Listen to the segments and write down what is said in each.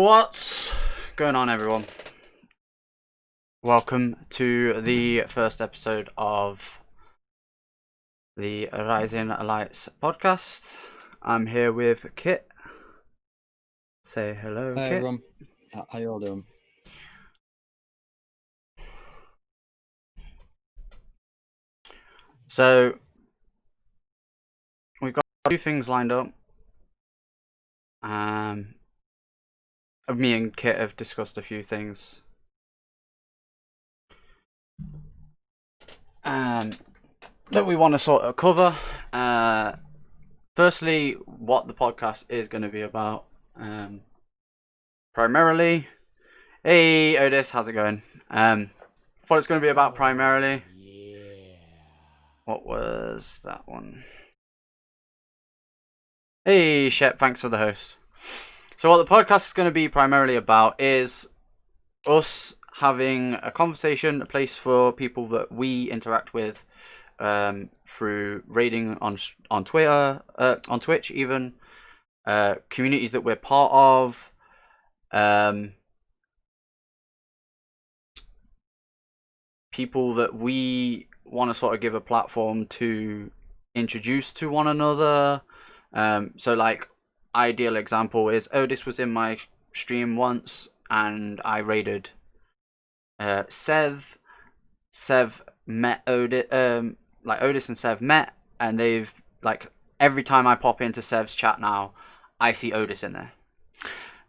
What's going on, everyone? Welcome to the first episode of the Rising Lights podcast. I'm here with Kit. Say hello, Hi Kit. everyone, how you all doing? So, we've got a few things lined up. Me and Kit have discussed a few things. That we want to sort of cover. Firstly, what the podcast is going to be about. Primarily, hey Otis, how's it going? What it's going to be about primarily. What was that one? Hey Shep, thanks for the host. So what the podcast is going to be primarily about is us having a conversation, a place for people that we interact with through raiding on Twitter, on Twitch even, communities that we're part of, people that we want to sort of give a platform to introduce to one another. So like, ideal example is Otis was in my stream once and I raided Sev. Sev met Otis, like Otis and Sev met, and they've like every time I pop into Sev's chat now, I see Otis in there.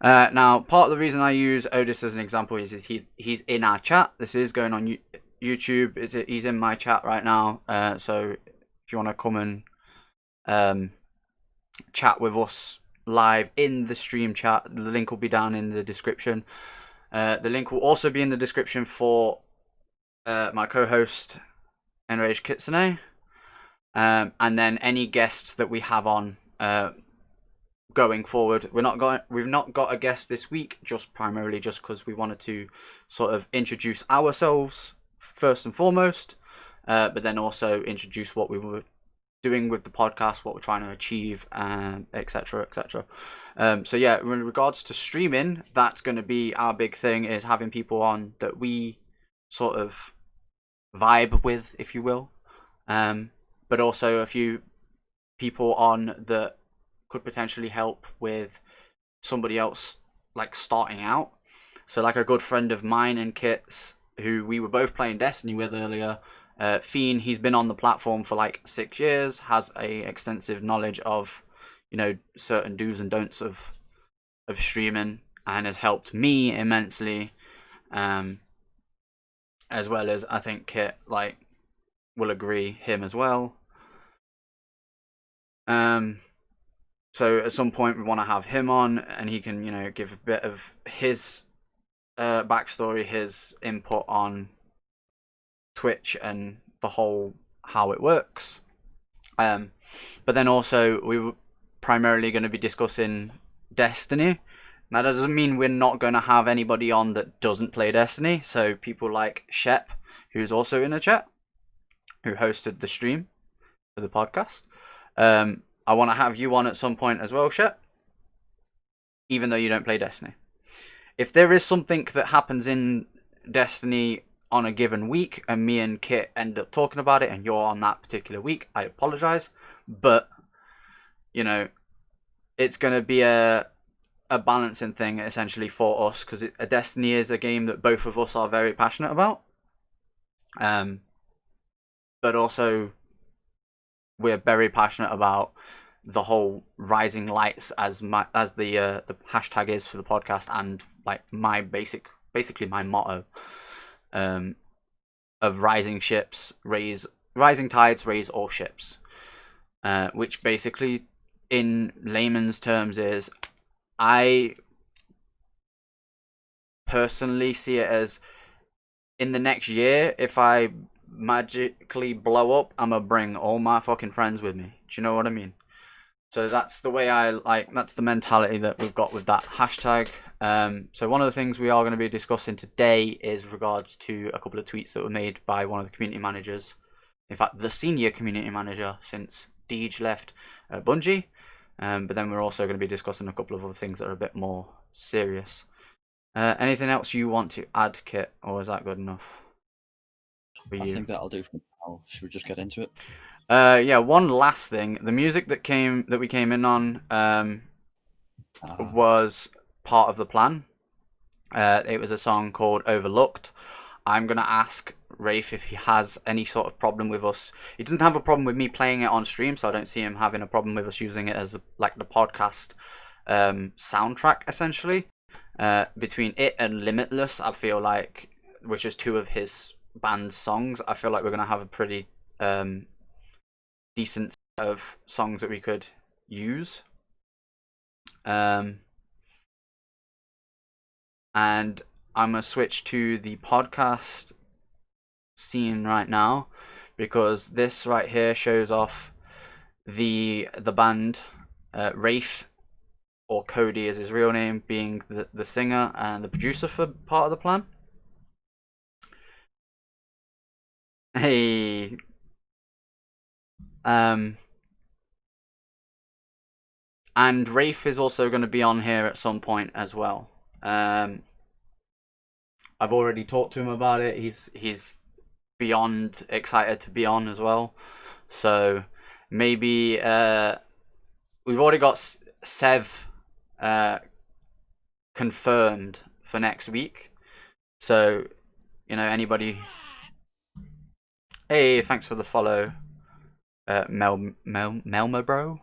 Now, part of the reason I use Otis as an example is he's in our chat. This is going on YouTube. He's in my chat right now. So if you want to come and chat with us live in the stream chat, the link will be down in the description. The link will also be in the description for my co-host Enrage Kitsune, and then any guests that we have on going forward. We've not got a guest this week, just primarily just because we wanted to sort of introduce ourselves first and foremost, but then also introduce what we were doing with the podcast, what we're trying to achieve, etc, etc. So yeah, in regards to streaming, that's going to be our big thing, is having people on that we sort of vibe with, if you will, but also a few people on that could potentially help with somebody else like starting out. So like a good friend of mine and Kit's, who we were both playing Destiny with earlier, Fiend, he's been on the platform for like 6 years, has a extensive knowledge of, you know, certain do's and don'ts of streaming, and has helped me immensely, as well as I think Kit like will agree, him as well. So at some point we want to have him on, and he can, you know, give a bit of his backstory, his input on Twitch and the whole how it works. But then also we were primarily going to be discussing Destiny. Now that doesn't mean we're not going to have anybody on that doesn't play Destiny. So people like Shep, who's also in the chat, who hosted the stream for the podcast. I want to have you on at some point as well, Shep, even though you don't play Destiny. If there is something that happens in Destiny on a given week and me and Kit end up talking about it and you're on that particular week, I apologize, but you know, it's going to be a balancing thing essentially for us, because Destiny is a game that both of us are very passionate about, but also we're very passionate about the whole Rising Lights as the hashtag is for the podcast, and like my basically my motto of rising tides raise all ships, which basically in layman's terms is, I personally see it as, in the next year, if I magically blow up, I'm gonna bring all my fucking friends with me. Do you know what I mean? So that's the way that's the mentality that we've got with that hashtag. So one of the things we are going to be discussing today is regards to a couple of tweets that were made by one of the community managers. In fact, the senior community manager since Deej left Bungie. But then we're also going to be discussing a couple of other things that are a bit more serious. Anything else you want to add, Kit, or is that good enough for I you? think that'll do for now. Should we just get into it? Yeah. One last thing: the music that we came in on was part of the plan. It was a song called "Overlooked." I'm gonna ask Rafe if he has any sort of problem with us. He doesn't have a problem with me playing it on stream, so I don't see him having a problem with us using it as like the podcast soundtrack essentially. Between it and Limitless, I feel like, which is two of his band's songs, I feel like we're gonna have a pretty decent set of songs that we could use. And I'm gonna switch to the podcast scene right now because this right here shows off the band, Rafe, or Cody is his real name, being the singer and the producer for part of the plan. Hey, and Rafe is also going to be on here at some point as well. I've already talked to him about it. He's beyond excited to be on as well. So maybe we've already got Sev confirmed for next week. So anybody. Hey, thanks for the follow, Melma bro.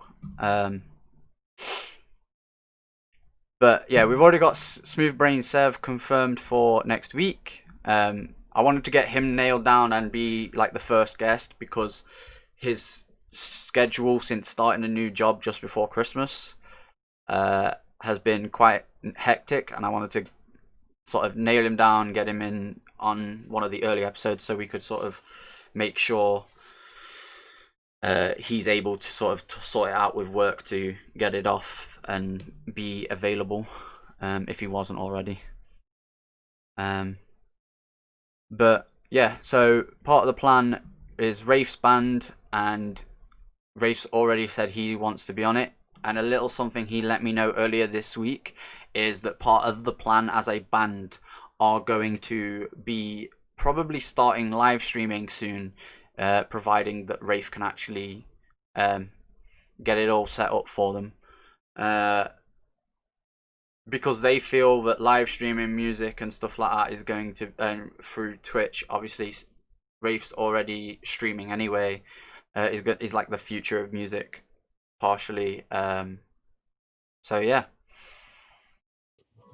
But yeah, we've already got Smooth Brain Sev confirmed for next week. I wanted to get him nailed down and be like the first guest because his schedule since starting a new job just before Christmas has been quite hectic, and I wanted to sort of nail him down, get him in on one of the early episodes so we could sort of make sure he's able to sort of sort it out with work to get it off and be available if he wasn't already. But yeah, so part of the plan is Rafe's band, and Rafe's already said he wants to be on it. And a little something he let me know earlier this week is that part of the plan as a band are going to be probably starting live streaming soon, providing that Rafe can actually get it all set up for them. Because they feel that live streaming music and stuff like that is going to through Twitch. Obviously, Rafe's already streaming anyway. Is like the future of music, partially. So yeah.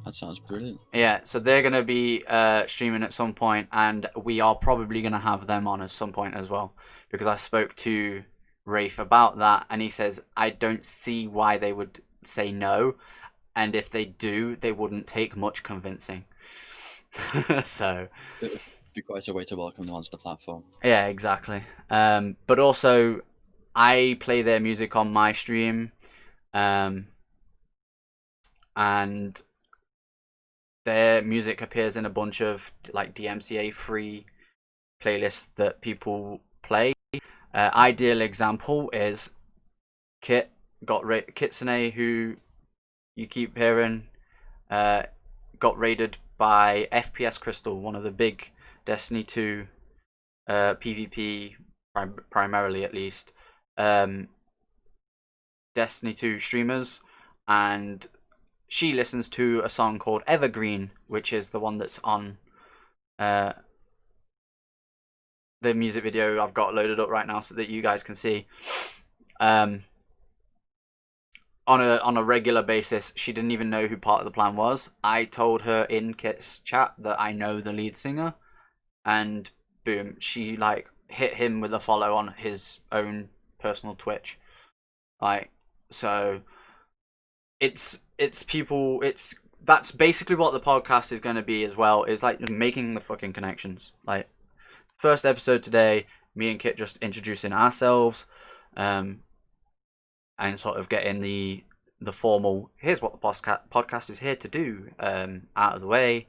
That sounds brilliant. Yeah, so they're gonna be streaming at some point, and we are probably gonna have them on at some point as well. Because I spoke to Rafe about that, and he says I don't see why they would say no. And if they do, they wouldn't take much convincing. So It would be quite a way to welcome them onto the platform. yeah, exactly. But also, I play their music on my stream, and their music appears in a bunch of like DMCA free playlists that people play. Ideal example is Kitsune, who you keep hearing, got raided by FPS Crystal, one of the big Destiny 2 PvP, primarily at least, Destiny 2 streamers, and she listens to a song called Evergreen, which is the one that's on the music video I've got loaded up right now so that you guys can see. On a regular basis. She didn't even know who part of the plan was. I told her in Kit's chat that I know the lead singer, and boom, she like hit him with a follow on his own personal Twitch. Like, so it's people, that's basically what the podcast is going to be as well, is like just making the fucking connections. Like, first episode today, me and Kit just introducing ourselves, and sort of getting the formal, here's what the podcast is here to do, out of the way.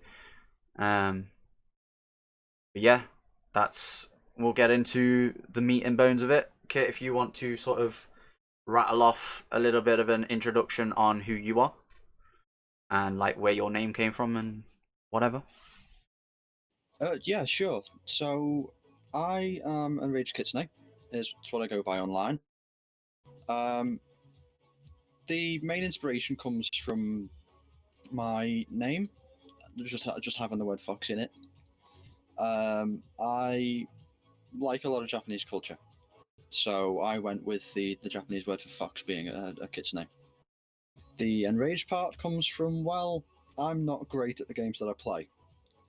But yeah, we'll get into the meat and bones of it. Kit, if you want to sort of rattle off a little bit of an introduction on who you are and like where your name came from and whatever. Yeah, sure. So I am Enraged Kitsune, is what I go by online. Um, the main inspiration comes from my name, just having the word fox in it. I like a lot of Japanese culture, so I went with the Japanese word for fox being a kitsune. The enraged part comes from, well, I'm not great at the games that I play,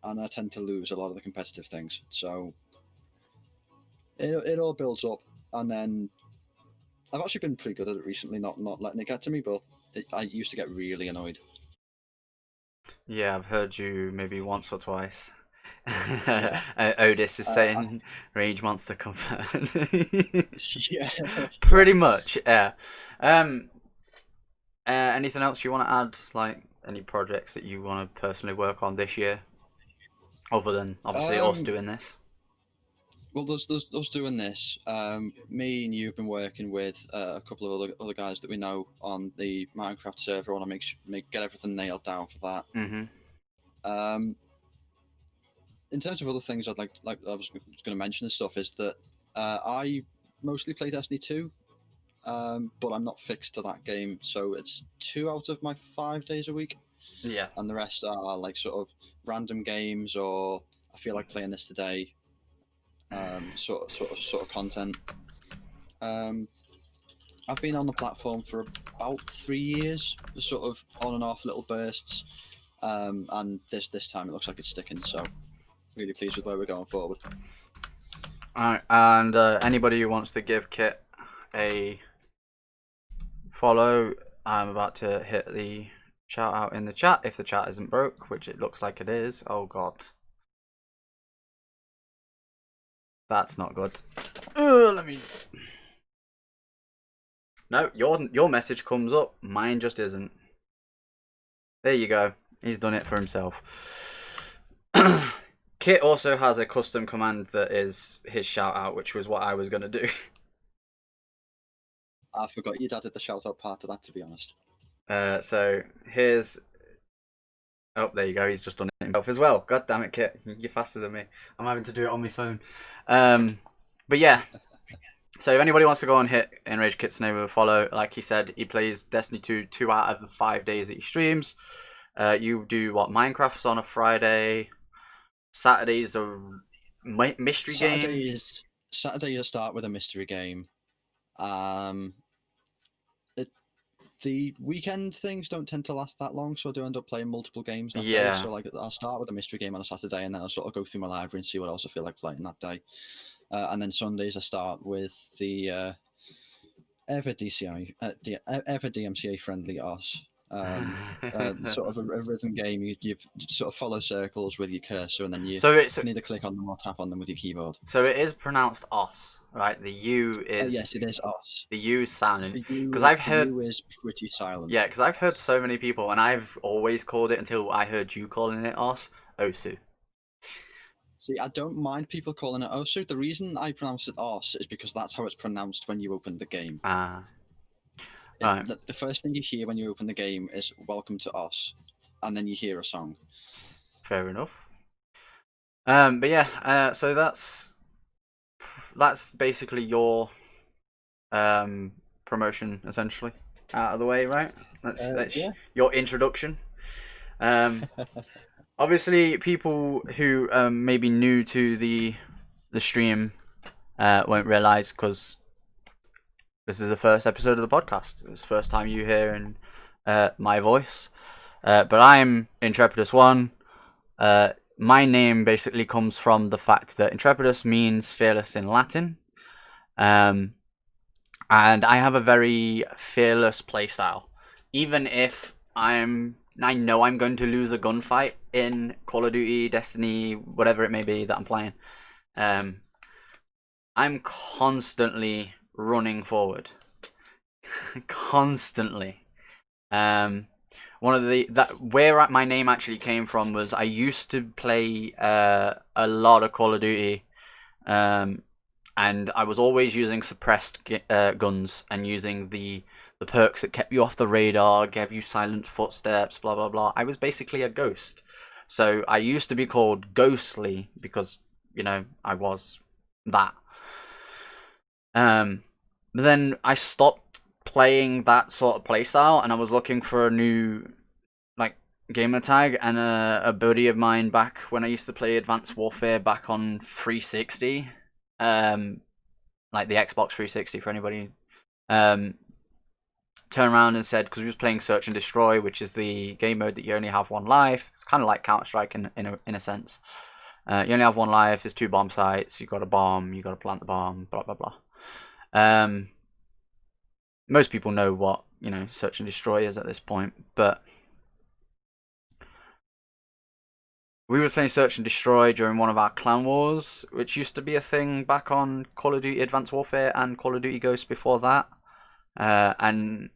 and I tend to lose a lot of the competitive things. So it all builds up, and then I've actually been pretty good at it recently, not letting it get to me, but I used to get really annoyed. Yeah, I've heard you maybe once or twice. Yeah, Odis is uh, I, saying Rage Monster confirmed. yeah, yeah. Pretty much, yeah. Um, Anything else you want to add? Like any projects that you want to personally work on this year, other than obviously us Um, doing this? well, there's us doing this. Me and you've been working with a couple of other guys that we know on the Minecraft server. I want to get everything nailed down for that. Mm-hmm. Um, in terms of other things, like I was going to mention and stuff is that I mostly play Destiny 2, but I'm not fixed to that game, so it's 2 out of my 5 days a week, Yeah. and the rest are like sort of random games or I feel like playing this today, sort of content. Um, I've been on the platform for about 3 years, sort of on and off little bursts, and this time it looks like it's sticking. So really pleased with where we're going forward. Alright, and anybody who wants to give Kit a follow, I'm about to hit the shout out in the chat if the chat isn't broke, which it looks like it is. Oh god. That's not good. Let me. No, your message comes up. Mine just isn't. There you go. He's done it for himself. Kit also has a custom command that is his shout out, which was what I was gonna do. I forgot you'd added the shout out part of that, to be honest. So here's. Oh, there you go. He's just done it himself as well. God damn it, Kit. You're faster than me. I'm having to do it on my phone. But yeah. So if anybody wants to go and hit Enraged Kitsune with a follow, like he said, he plays Destiny 2 out of the 5 days that he streams. You do what? Minecraft's on a Friday. Saturdays a mystery game. Saturday you start with a mystery game. The weekend things don't tend to last that long, so I do end up playing multiple games that day. Yeah. So like I'll start with a mystery game on a Saturday, and then I'll sort of go through my library and see what else I feel like playing that day. And then Sundays I start with the ever DMCA friendly OS. Sort of a rhythm game. You sort of follow circles with your cursor, and then you can either click on them or tap on them with your keyboard. So it is pronounced os, right? The U is yes, it is OS. The U is silent because The I've heard. U is pretty silent. Yeah, because I've heard so many people, and I've always called it until I heard you calling it os. Osu. See, I don't mind people calling it Osu. The reason I pronounce it Os is because that's how it's pronounced when you open the game. Ah. Right. The first thing you hear when you open the game is "Welcome to Os," and then you hear a song. Fair enough. But yeah, so that's basically your promotion essentially out of the way, right? That's Yeah. your introduction. Obviously, people who may be new to the stream won't realize because this is the first episode of the podcast. It's the first time you hearing my voice. But I'm Intrepidus1. My name basically comes from the fact that Intrepidus means fearless in Latin. And I have a very fearless playstyle. Even if I know I'm going to lose a gunfight in Call of Duty, Destiny, whatever it may be that I'm playing. I'm constantly running forward. Constantly. One of where my name actually came from was I used to play a lot of Call of Duty, and I was always using suppressed guns and using the perks that kept you off the radar, gave you silent footsteps, blah blah blah. I was basically a ghost. So I used to be called Ghostly because, I was that. But then I stopped playing that sort of playstyle, and I was looking for a new like gamer tag. And a buddy of mine back when I used to play Advanced Warfare back on 360, like the Xbox 360 for anybody, turned around and said, because we was playing Search and Destroy, which is the game mode that you only have one life. It's kind of like Counter-Strike in a sense. You only have one life. There's 2 bomb sites. You got a bomb. You got to plant the bomb. Blah blah blah. Most people know what Search and Destroy is at this point, but we were playing Search and Destroy during one of our clan wars, which used to be a thing back on Call of Duty Advanced Warfare and Call of Duty Ghosts before that. And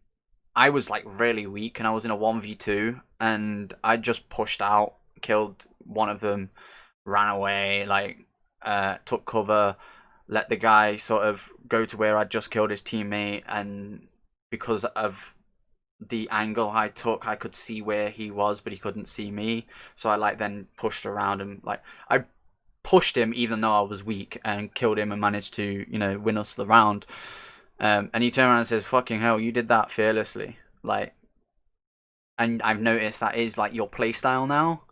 I was like really weak, and I was in a 1v2, and I just pushed out, killed one of them, ran away, took cover, let the guy sort of go to where I'd just killed his teammate, and because of the angle I took, I could see where he was, but he couldn't see me. So I then pushed around him, I pushed him even though I was weak, and killed him and managed to win us the round. And he turned around and says, "Fucking hell, you did that fearlessly." And I've noticed that is your playstyle now.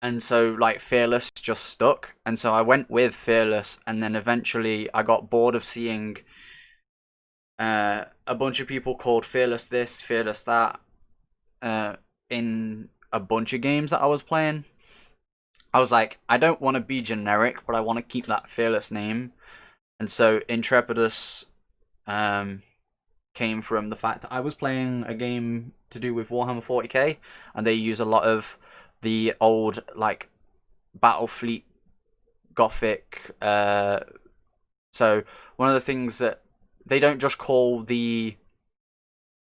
And so Fearless just stuck, and so I went with Fearless, and then eventually I got bored of seeing a bunch of people called Fearless this, Fearless that, in a bunch of games that I was playing. I was like, I don't want to be generic, but I want to keep that Fearless name. And so Intrepidus came from the fact that I was playing a game to do with Warhammer 40k, and they use a lot of the old Battlefleet Gothic. So one of the things that they don't just call the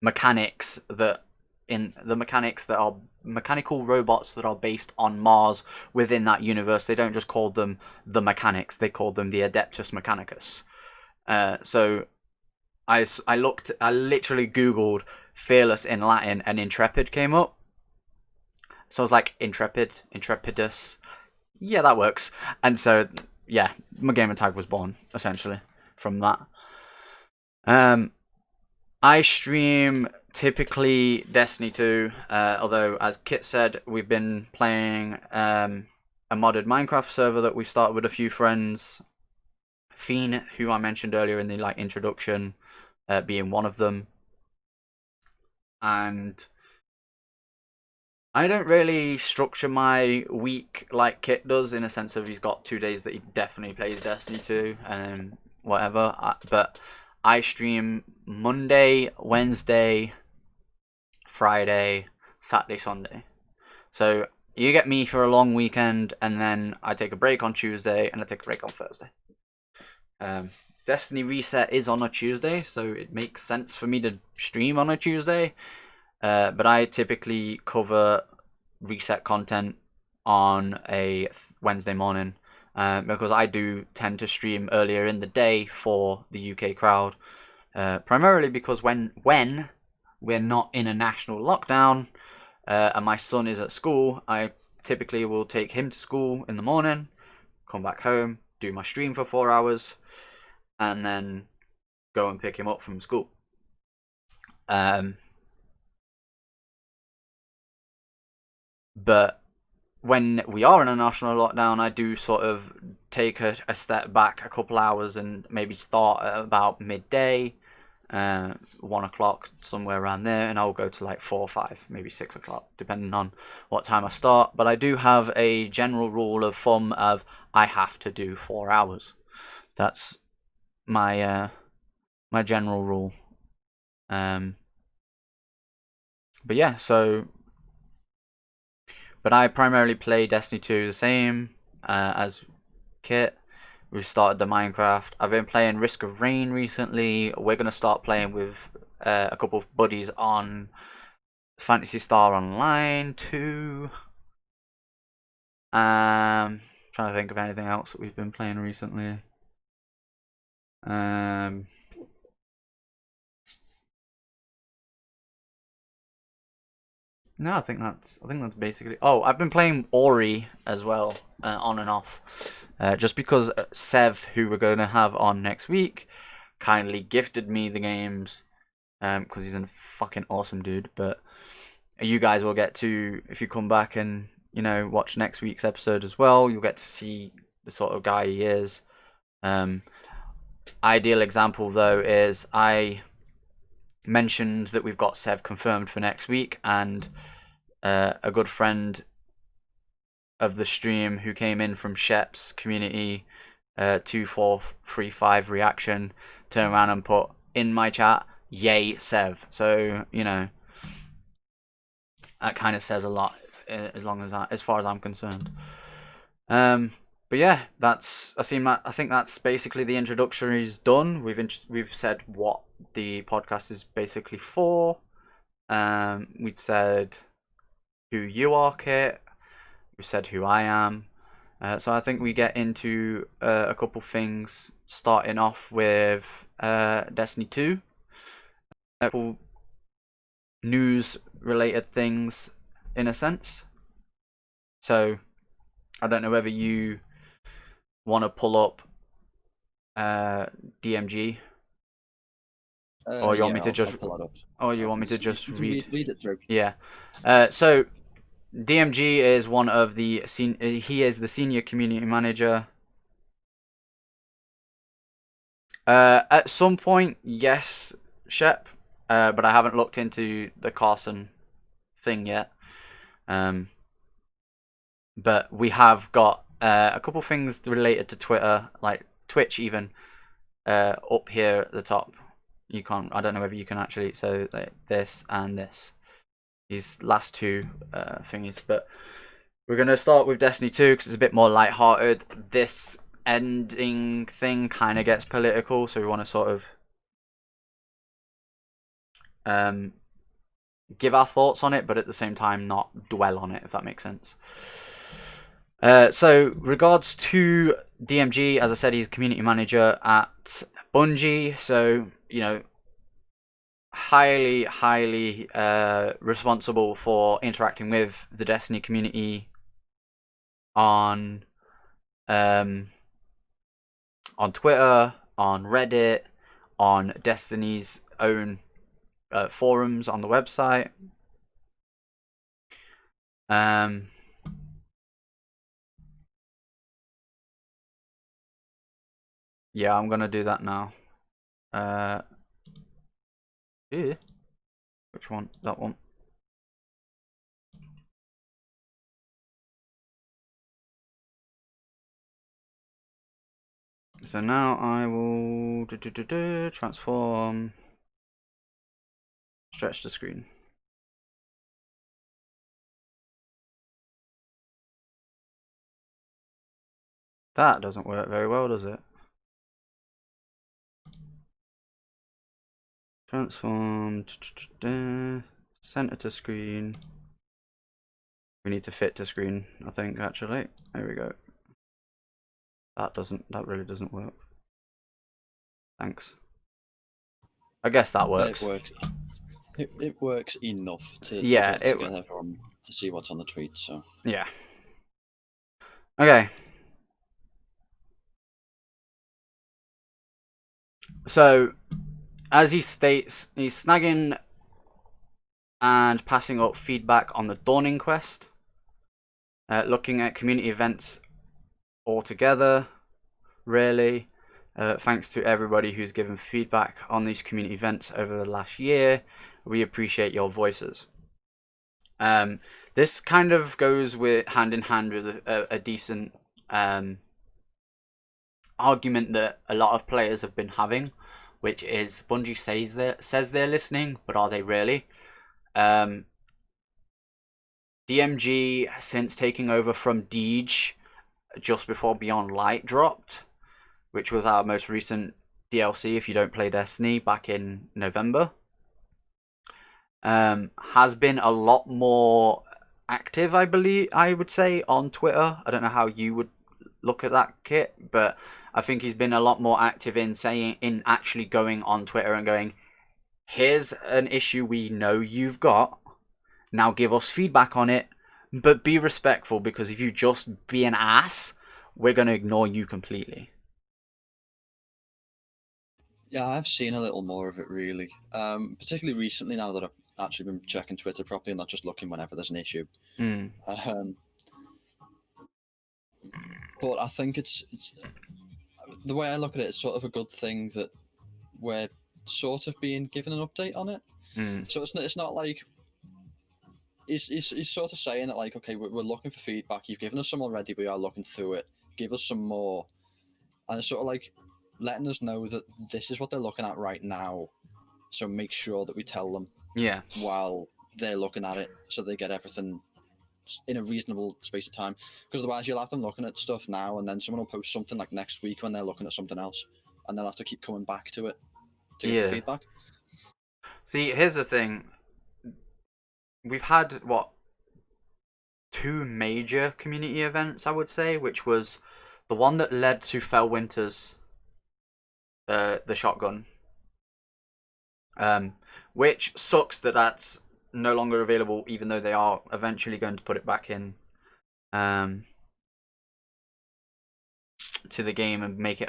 mechanics that are mechanical robots that are based on Mars within that universe. They don't just call them the mechanics. They call them the Adeptus Mechanicus. So I literally Googled Fearless in Latin, and Intrepid came up. So I was like, Intrepidus. Yeah, that works. And so, yeah, my gamer tag was born, essentially, from that. I stream typically Destiny 2, although, as Kit said, we've been playing a modded Minecraft server that we started with a few friends. Fiend, who I mentioned earlier in the introduction, being one of them. And I don't really structure my week like Kit does, in a sense of he's got 2 days that he definitely plays Destiny 2 and whatever. But I stream Monday, Wednesday, Friday, Saturday, Sunday. So you get me for a long weekend, and then I take a break on Tuesday, and I take a break on Thursday. Destiny Reset is on a Tuesday, so it makes sense for me to stream on a Tuesday. But I typically cover Reset content on a Wednesday morning, because I do tend to stream earlier in the day for the UK crowd, primarily because when we're not in a national lockdown, and my son is at school, I typically will take him to school in the morning, come back home, do my stream for 4 hours, and then go and pick him up from school. But when we are in a national lockdown, I do sort of take a step back a couple hours and maybe start at about midday, 1 o'clock, somewhere around there, and I'll go to 4 or 5, maybe 6 o'clock, depending on what time I start. But I do have a general rule of thumb of I have to do 4 hours. That's my my general rule. But yeah, so. But I primarily play Destiny 2 the same as Kit. We've started the Minecraft. I've been playing Risk of Rain recently. We're going to start playing with a couple of buddies on Phantasy Star Online 2. Trying to think of anything else that we've been playing recently. No, I think that's basically. Oh, I've been playing Ori as well, on and off, just because Sev, who we're going to have on next week, kindly gifted me the games, because he's a fucking awesome dude. But you guys will get to, if you come back and watch next week's episode as well, you'll get to see the sort of guy he is. Ideal example though is I mentioned that we've got Sev confirmed for next week, and a good friend of the stream who came in from Shep's community, 2435 reaction, turned around and put in my chat, "Yay, Sev." So that kind of says a lot, as far as I'm concerned. But yeah, I think that's basically the introductory done. We've said what the podcast is basically for. We've said who you are, Kit. We've said who I am. So I think we get into a couple things, starting off with Destiny 2. A couple news-related things, in a sense. So I don't know whether you want to pull up DMG, or you want me to just, or you want me to just read it through. Yeah. So DMG is one of the he is the senior community manager. At some point, yes, Shep, but I haven't looked into the Carson thing yet. But we have got a couple things related to Twitter, like Twitch even, up here at the top. I don't know whether you can actually, so like this and this. These last two thingies. But we're going to start with Destiny 2 because it's a bit more lighthearted. This ending thing kind of gets political, so we want to sort of give our thoughts on it, but at the same time not dwell on it, if that makes sense. So, regards to DMG, as I said, he's community manager at Bungie, so, highly responsible for interacting with the Destiny community on Twitter, on Reddit, on Destiny's own forums on the website. Yeah, I'm gonna do that now. Yeah. Which one? That one. So now I will transform, stretch the screen. That doesn't work very well, does it? Transform, center to screen. We need to fit to screen, I think, actually. There we go. That really doesn't work. Thanks. I guess that works. It works. It works enough to Yeah, get everyone to see what's on the tweet. So yeah. Okay. So, as he states, he's snagging and passing up feedback on the Dawning Quest, looking at community events altogether, really. Thanks to everybody who's given feedback on these community events over the last year. We appreciate your voices. This kind of goes hand in hand with a decent argument that a lot of players have been having, which is Bungie says they're listening, but are they really? DMG, since taking over from Deej just before Beyond Light dropped, which was our most recent DLC if you don't play Destiny, back in November, has been a lot more active, I would say, on Twitter. I don't know how you would look at that, Kit, but I think he's been a lot more active in actually going on Twitter and going, here's an issue we know you've got, Now give us feedback on it, but be respectful, because if you just be an ass, we're going to ignore you completely. Yeah, I've seen a little more of it really, particularly recently now that I've actually been checking Twitter properly and not just looking whenever there's an issue. Mm. But I think it's the way I look at it, it's sort of a good thing that we're sort of being given an update on it. Mm. So it's not like he's sort of saying that, like, okay, we're looking for feedback. You've given us some already. We are looking through it. Give us some more. And it's sort of like letting us know that this is what they're looking at right now. So make sure that we tell them Yeah. while they're looking at it, so they get everything in a reasonable space of time. Because otherwise, you'll have them looking at stuff now, and then someone will post something like next week when they're looking at something else, and they'll have to keep coming back to it to get the Yeah. feedback. See, here's the thing. We've had, what, 2 major community events, I would say, which was the one that led to Fellwinter's the shotgun, which sucks that that's no longer available, even though they are eventually going to put it back in to the game and make it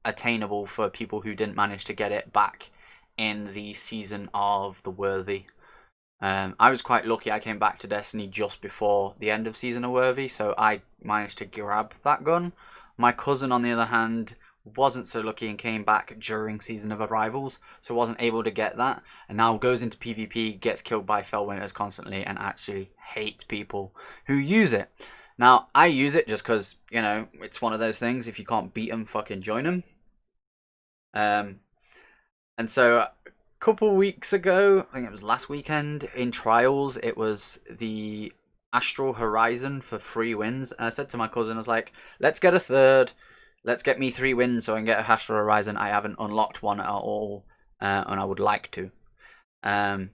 attainable for people who didn't manage to get it back in the season of the Worthy. I was quite lucky. I came back to Destiny just before the end of Season of Worthy, so I managed to grab that gun. My cousin, on the other hand, wasn't so lucky and came back during Season of Arrivals, so wasn't able to get that, and now goes into PvP, gets killed by Fellwinters constantly, and actually hates people who use it. Now, I use it just because, you know, it's one of those things. If you can't beat them, fucking join them. And so couple weeks ago, I think it was last weekend, in Trials, it was the Astral Horizon for 3 wins. And I said to my cousin, I was like, let's get a third. Let's get me 3 wins so I can get a Astral Horizon. I haven't unlocked one at all, and I would like to. And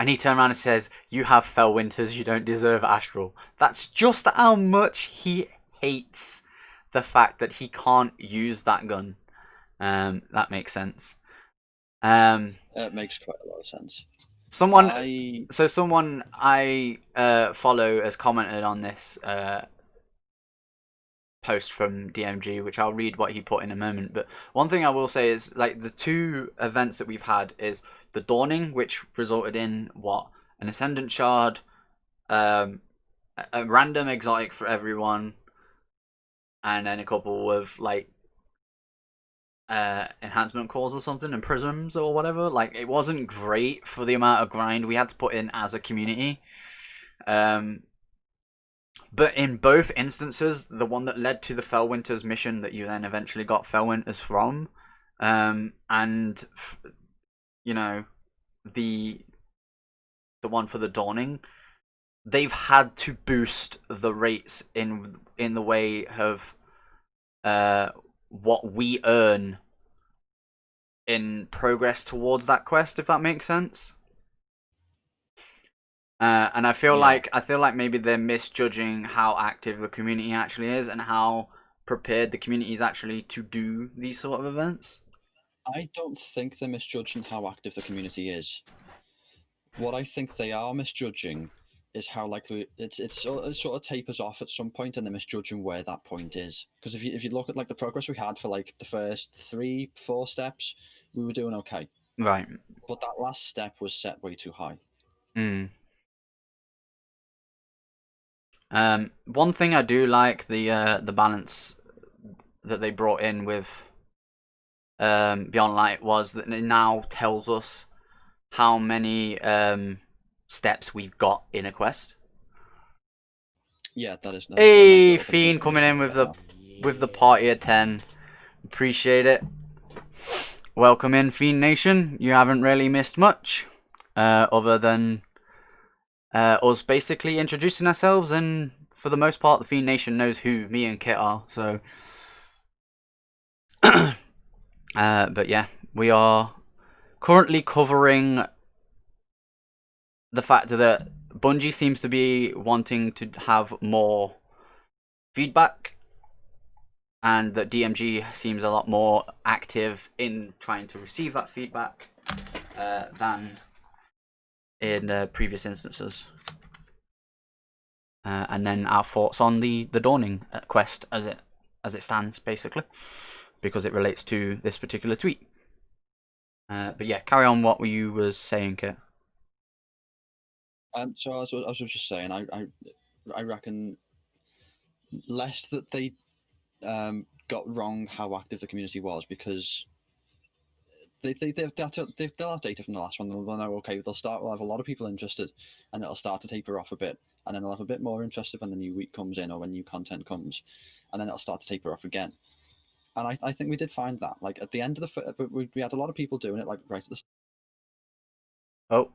he turned around and says, you have Fellwinters, you don't deserve Astral. That's just how much he hates the fact that he can't use that gun. That makes sense. It makes quite a lot of sense. Someone I follow has commented on this post from DMG, which I'll read what he put in a moment. But one thing I will say is, like, the 2 events that we've had is the Dawning, which resulted in an Ascendant Shard, a random exotic for everyone, and then a couple of like enhancement cores or something, and prisms or whatever. Like, it wasn't great for the amount of grind we had to put in as a community. But in both instances, the one that led to the Fellwinters mission that you then eventually got Fellwinters from, and you know, the one for the Dawning, they've had to boost the rates in the way of what we earn in progress towards that quest, if that makes sense. And I feel like maybe they're misjudging how active the community actually is and how prepared the community is actually to do these sort of events. I don't think they're misjudging how active the community is. What I think they are misjudging is how likely it sort of tapers off at some point, and they're misjudging where that point is. Because if you look at like the progress we had for like the first 3-4 steps, we were doing okay. Right. But that last step was set way too high. One thing I do like, the balance that they brought in with Beyond Light, was that it now tells us how many steps we've got in a quest. Yeah, that is. Hey, Fiend coming in with the party at 10. Appreciate it. Welcome in, Fiend Nation. You haven't really missed much, other than us basically introducing ourselves, and for the most part, the Fiend Nation knows who me and Kit are. So, but yeah, we are currently covering the fact that Bungie seems to be wanting to have more feedback, and that DMG seems a lot more active in trying to receive that feedback than in previous instances. And then our thoughts on the Dawning quest as it stands, basically, because it relates to this particular tweet. But yeah, carry on what you was saying, Kit. So as I was just saying, I reckon less that they got wrong how active the community was, because they'll have data from the last one. They'll know, okay, we'll have a lot of people interested, and it'll start to taper off a bit, and then they'll have a bit more interested when the new week comes in or when new content comes, and then it'll start to taper off again. And I think we did find that, like, at the end of we had a lot of people doing it, like, right at the Oh,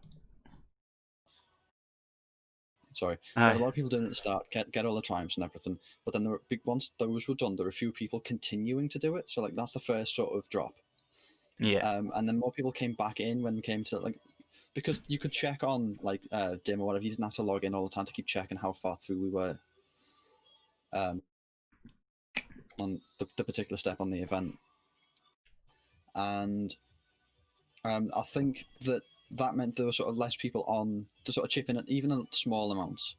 sorry, we had a lot of people doing it at the start, get all the triumphs and everything, but then once those were done, there were a few people continuing to do it. So, like, that's the first sort of drop. yeah. And then more people came back in when we came to, like, because you could check on, like, dim or whatever. You didn't have to log in all the time to keep checking how far through we were on the particular step on the event. And I think that meant there were sort of less people on to sort of chip in, even in small amounts,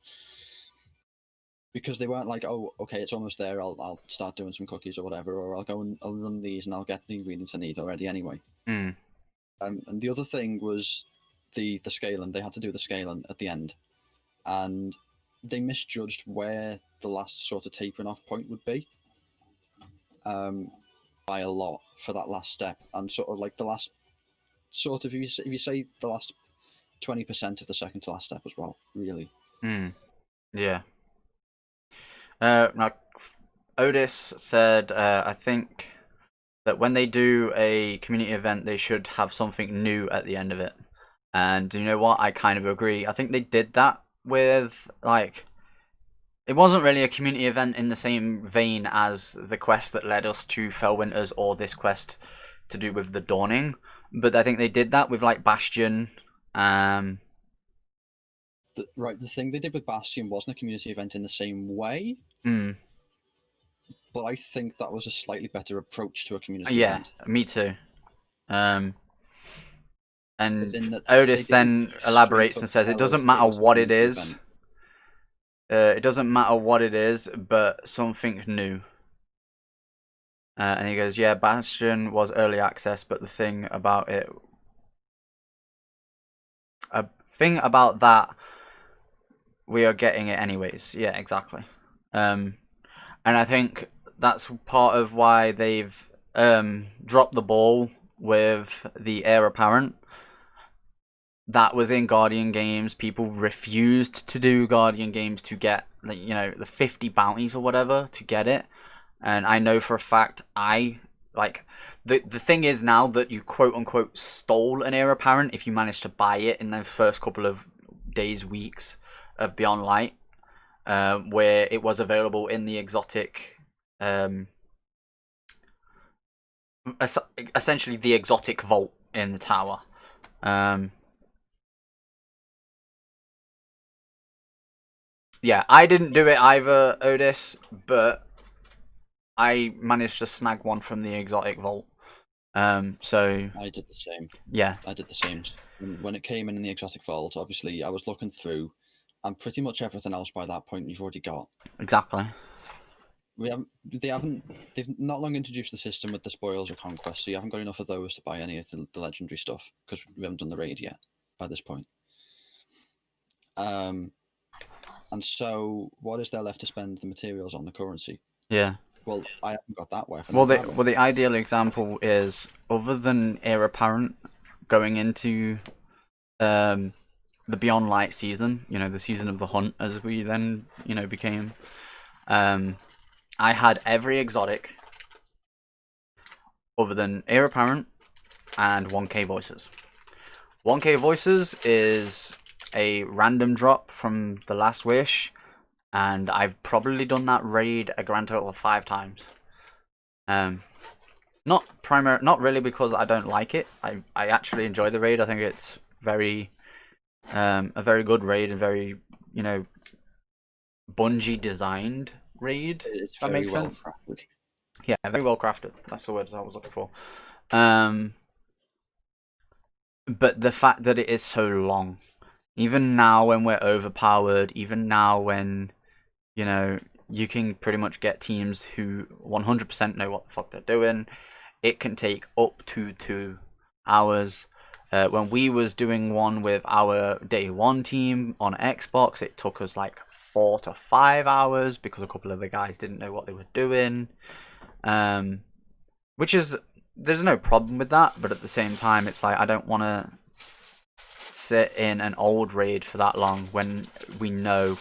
because they weren't like, oh, okay, it's almost there, I'll start doing some cookies or whatever, or I'll run these and I'll get the ingredients I need already anyway. Mm. And the other thing was the scaling. They had to do the scaling at the end, and they misjudged where the last sort of tapering off point would be by a lot for that last step. And sort of like the last sort of, if you say the last 20% of the second to last step as well, really. Yeah. Now, Otis said, I think that when they do a community event, they should have something new at the end of it. And you know what? I kind of agree. I think they did that with, like, it wasn't really a community event in the same vein as the quest that led us to Fellwinters or this quest to do with the Dawning. But I think they did that with, like, Bastion. The thing they did with Bastion wasn't a community event in the same way, but I think that was a slightly better approach to a community event. Yeah, me too. And Otis then elaborates and says it doesn't matter what it is. It doesn't matter what it is, but something new. And he goes, yeah, Bastion was early access, but the thing about that, we are getting it anyways. Yeah, exactly. And I think that's part of why they've dropped the ball with the Heir Apparent. That was in Guardian games. People refused to do Guardian games to get, like, you know, the 50 bounties or whatever to get it. And I know for a fact the thing is now that you quote unquote stole an Heir Apparent if you managed to buy it in the first couple of days, weeks of Beyond Light, where it was available in the exotic, essentially the exotic vault in the tower. Yeah, I didn't do it either, Otis, but I managed to snag one from the exotic vault. So I did the same. Yeah, I did the same. When it came in the exotic vault, obviously I was looking through, and pretty much everything else by that point you've already got. Exactly. They've not long introduced the system with the spoils or conquest, so you haven't got enough of those to buy any of the legendary stuff, because we haven't done the raid yet by this point. And so, what is there left to spend the materials on? The currency? Yeah. Well, I haven't got that weapon. Well, the ideal example is, other than Heir Apparent going into the Beyond Light season, you know, the season of the hunt, as we then, you know, became. I had every exotic other than Heir Apparent and 1K Voices. 1K Voices is a random drop from the Last Wish, and I've probably done that raid a grand total of 5 times. Not really because I don't like it. I actually enjoy the raid. I think it's very a very good raid, and very, you know, Bungie designed raid. It's that very makes well sense. crafted. Yeah, very well crafted. That's the word I was looking for. But the fact that it is so long Even now when we're overpowered, even now when, you know, you can pretty much get teams who 100% know what the fuck they're doing, it can take up to 2 hours. When we was doing one with our day one team on Xbox, it took us like 4 to 5 hours because a couple of the guys didn't know what they were doing. Which is, there's no problem with that, but at the same time, it's like I don't want to sit in an old raid for that long when we know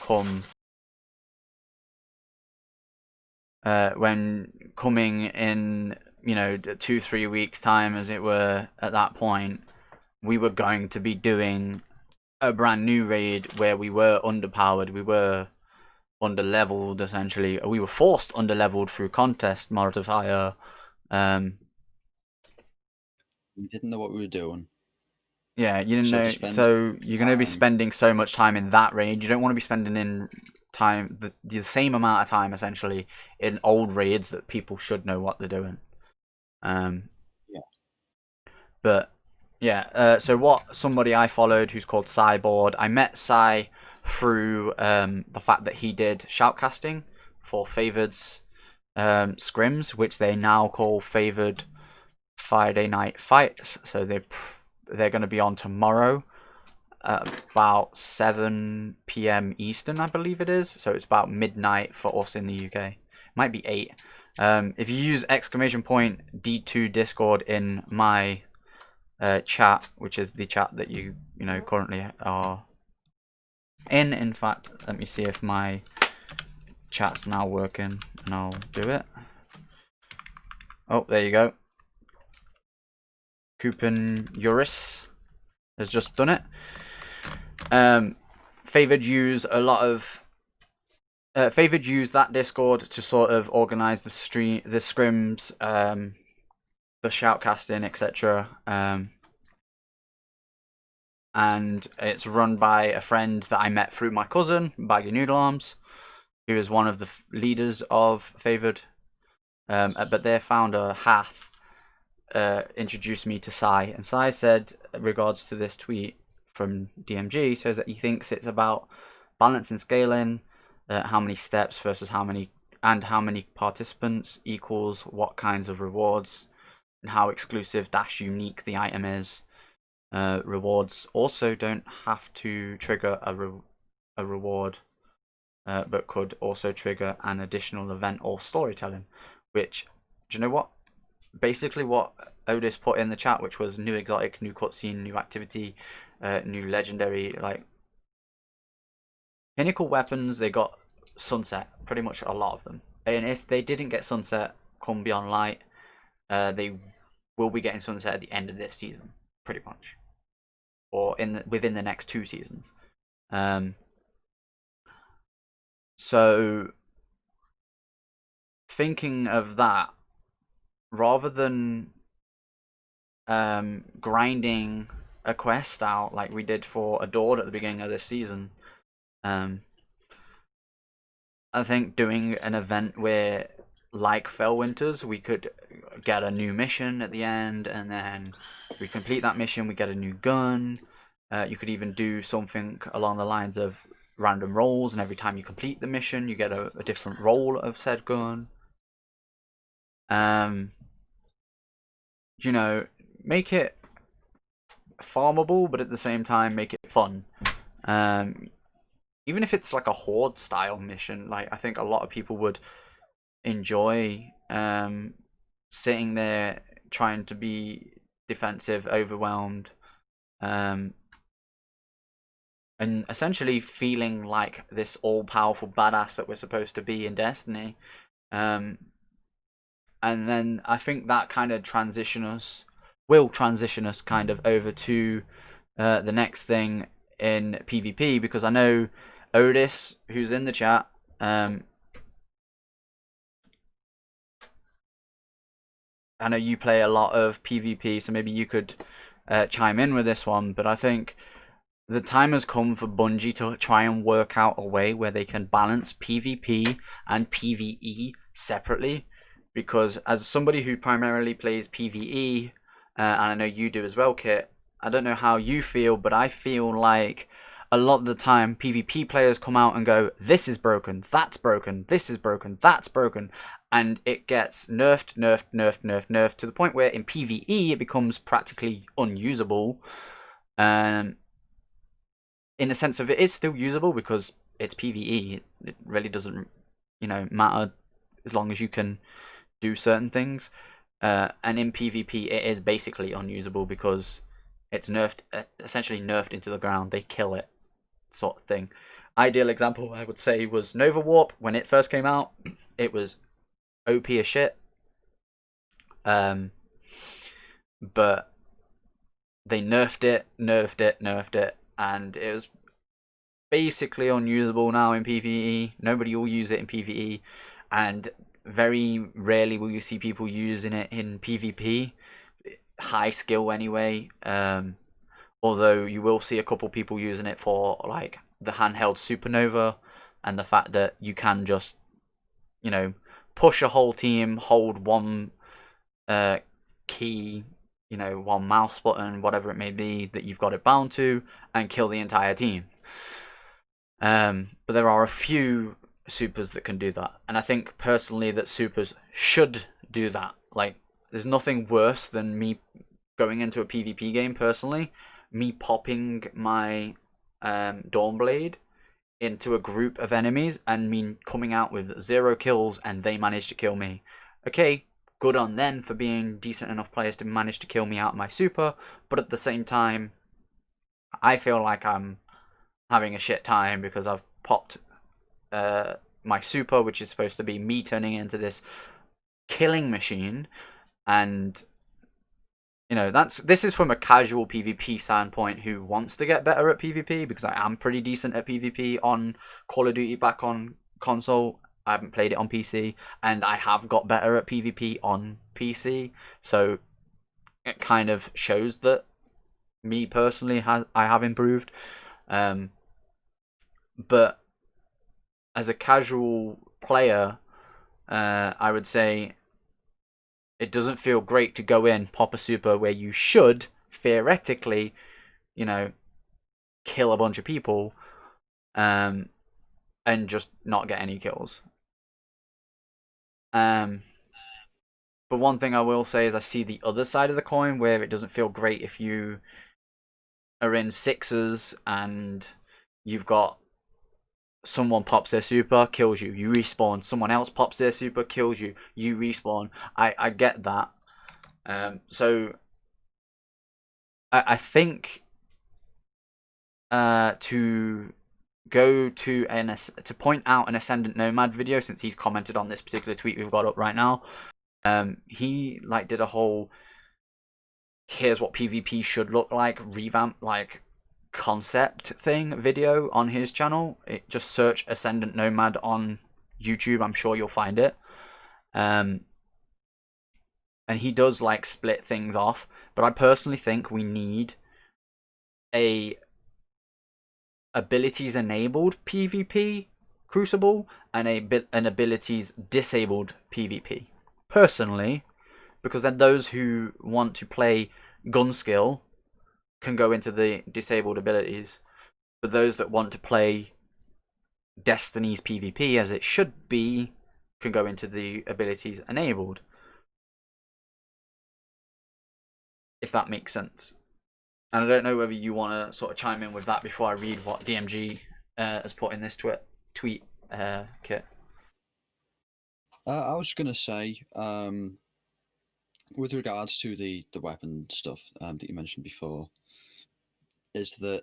when coming in, 2-3 weeks time, as it were, at that point, we were going to be doing a brand new raid where we were underpowered, we were underleveled, essentially. We were forced underleveled through contest modifier. We didn't know what we were doing. Yeah, you didn't So to know. spend So you're going to be time- spending so much time in that raid. You don't want to be spending in time the same amount of time essentially in old raids that people should know what they're doing. Yeah. But yeah. So what somebody I followed who's called Cyborg, I met Cy through the fact that he did shoutcasting for Favored's scrims, which they now call Favored Friday Night Fights. So they're going to be on tomorrow at about 7 p.m. Eastern, I believe it is. So it's about midnight for us in the UK. Might be 8. If you use !D2 Discord in my chat, which is the chat that you currently are in. In fact, let me see if my chat's now working, and I'll do it. Oh, there you go. Coupon Uris has just done it. Favored use a lot of Favored use that Discord to sort of organize the scrims, the shoutcasting, etc. And it's run by a friend that I met through my cousin, Baggy Noodle Arms, who is one of the leaders of Favored. But their founder, Hath, introduced me to Sai, and Sai said, regards to this tweet from DMG, says that he thinks it's about balance and scaling, how many steps versus how many participants equals what kinds of rewards, and how exclusive dash unique the item is. Rewards also don't have to trigger a reward, but could also trigger an additional event or storytelling. Which, do you know what? Basically what Otis put in the chat, which was new exotic, new cutscene, new activity, new legendary, like pinnacle weapons. They got sunset, pretty much a lot of them. And if they didn't get sunset come Beyond Light, they will be getting sunset at the end of this season, pretty much, or within the next 2 seasons. So thinking of that, rather than grinding a quest out like we did for Adored at the beginning of this season, I think doing an event where, like Fellwinters, we could get a new mission at the end, and then we complete that mission, we get a new gun. You could even do something along the lines of random rolls, and every time you complete the mission, you get a different roll of said gun. Make it farmable, but at the same time make it fun. Even if it's like a horde style mission, like I think a lot of people would enjoy sitting there trying to be defensive, overwhelmed, and essentially feeling like this all-powerful badass that we're supposed to be in Destiny. And then I think that kind of will transition us kind of over to the next thing in PvP, because I know Otis, who's in the chat, I know you play a lot of PvP, so maybe you could chime in with this one, but I think the time has come for Bungie to try and work out a way where they can balance PvP and PvE separately, because as somebody who primarily plays PvE, and I know you do as well, Kit, I don't know how you feel, but I feel like a lot of the time PvP players come out and go, this is broken, that's broken, this is broken, that's broken, and it gets nerfed to the point where in PvE it becomes practically unusable. In a sense of it is still usable because it's PvE. It really doesn't, matter as long as you can do certain things. And in PvP it is basically unusable because it's nerfed, essentially nerfed into the ground. They kill it, sort of thing. Ideal example I would say was Nova Warp. When it first came out, it was OP as shit. But they nerfed it, and it was basically unusable now in PvE. Nobody will use it in PvE, and very rarely will you see people using it in PvP. High skill anyway. Although you will see a couple people using it for like the handheld Supernova, and the fact that you can just, push a whole team, hold one key, one mouse button, whatever it may be that you've got it bound to, and kill the entire team. But there are a few supers that can do that, and I think personally that supers should do that. Like, there's nothing worse than me going into a PvP game personally, me popping my Dawnblade into a group of enemies and me coming out with 0 kills and they manage to kill me. Okay, good on them for being decent enough players to manage to kill me out of my super, but at the same time, I feel like I'm having a shit time because I've popped my super, which is supposed to be me turning into this killing machine, and this is from a casual PvP standpoint who wants to get better at PvP, because I am pretty decent at PvP on Call of Duty back on console. I haven't played it on PC, and I have got better at PvP on PC, so it kind of shows that me personally I have improved. But as a casual player, I would say it doesn't feel great to go in, pop a super where you should, theoretically, kill a bunch of people, and just not get any kills. But one thing I will say is I see the other side of the coin where it doesn't feel great if you are in sixes and you've got someone pops their super, kills you, you respawn. Someone else pops their super, kills you, you respawn. I get that. So I think to go to point out an Ascendant Nomad video, since he's commented on this particular tweet we've got up right now. He did a whole here's what PvP should look like, revamp concept thing video on his channel. Just search Ascendant Nomad on YouTube, I'm sure you'll find it. And he does split things off, but I personally think we need a abilities enabled PvP Crucible and an abilities disabled PvP. Personally, because then those who want to play gun skill can go into the disabled abilities, but those that want to play Destiny's PvP as it should be can go into the abilities enabled. If that makes sense. And I don't know whether you want to sort of chime in with that before I read what DMG has put in this tweet, Kit. I was going to say, with regards to the weapon stuff that you mentioned before, is that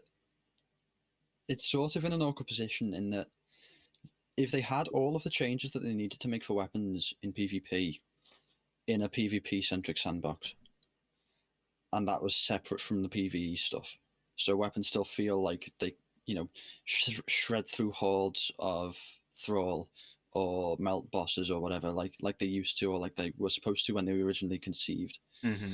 it's sort of in an awkward position in that if they had all of the changes that they needed to make for weapons in PvP in a PvP-centric sandbox, and that was separate from the PvE stuff, so weapons still feel like they, shred through hordes of Thrall or melt bosses or whatever, like they used to, or like they were supposed to when they were originally conceived. Mm-hmm.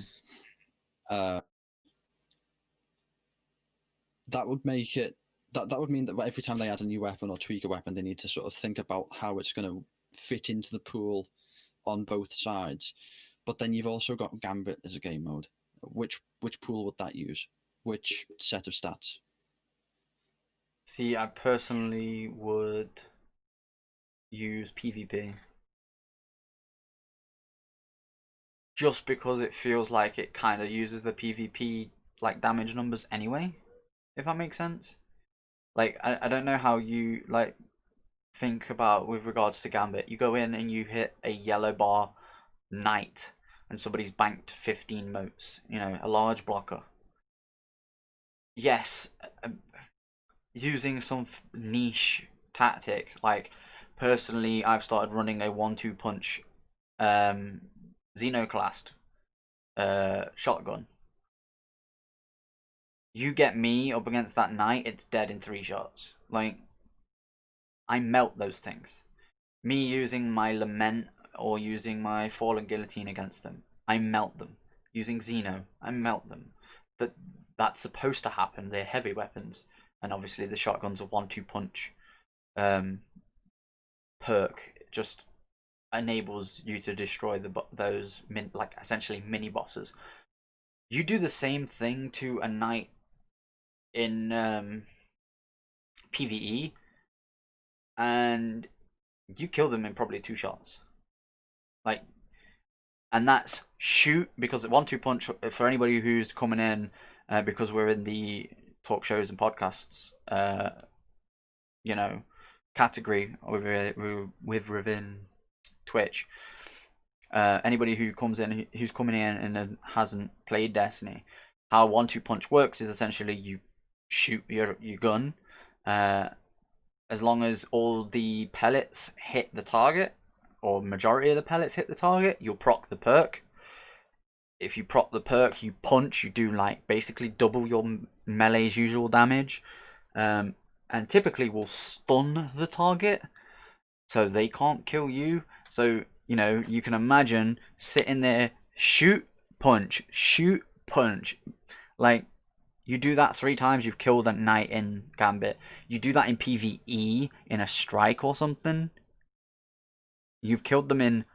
That would make it that would mean that every time they add a new weapon or tweak a weapon, they need to sort of think about how it's going to fit into the pool on both sides. But then you've also got Gambit as a game mode. Which pool would that use? Which set of stats? See, I personally would use PvP just because it feels like it kind of uses the PvP like damage numbers anyway, if that makes sense. Like I don't know how you like think about with regards to Gambit. You go in and you hit a yellow bar knight and somebody's banked 15 motes, you know, a large blocker. Yes, using some niche tactic. Like personally, I've started running a 1-2 punch um Xenoclast shotgun. You get me up against that knight, it's dead in 3 shots. Like I melt those things. Me using my lament or using my fallen guillotine against them, I melt them. Using Xeno, I melt them. That's supposed to happen. They're heavy weapons, and obviously the shotgun's a 1-2 punch um, perk. It just enables you to destroy those like essentially mini bosses. You do the same thing to a knight in PVE, and you kill them in probably 2 shots. Like, and that's shoot because 1-2 punch for anybody who's coming in because we're in the talk shows and podcasts, you know, category within Twitch. Anybody who comes in who's coming in and hasn't played Destiny, how 1-2 punch works is essentially you shoot your gun, as long as all the pellets hit the target, or majority of the pellets hit the target, you'll proc the perk. If you proc the perk, you punch, you do like basically double your melee's usual damage, and typically will stun the target, so they can't kill you. So you know you can imagine sitting there, shoot, punch, like. You do that 3 times, you've killed a knight in Gambit. You do that in PvE, in a strike or something, you've killed them in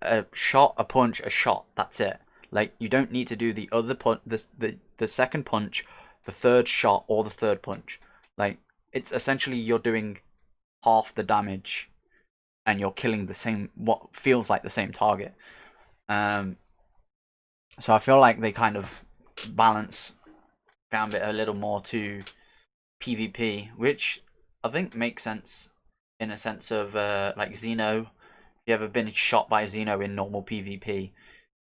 a shot, a punch, a shot. That's it. Like you don't need to do the other punch, the second punch, the third shot, or the third punch. Like it's essentially you're doing half the damage, and you're killing the same, what feels like the same target. So I feel like they kind of balance Gambit a little more to PvP, which I think makes sense in a sense of like Xeno. If you ever been shot by Xeno in normal PvP,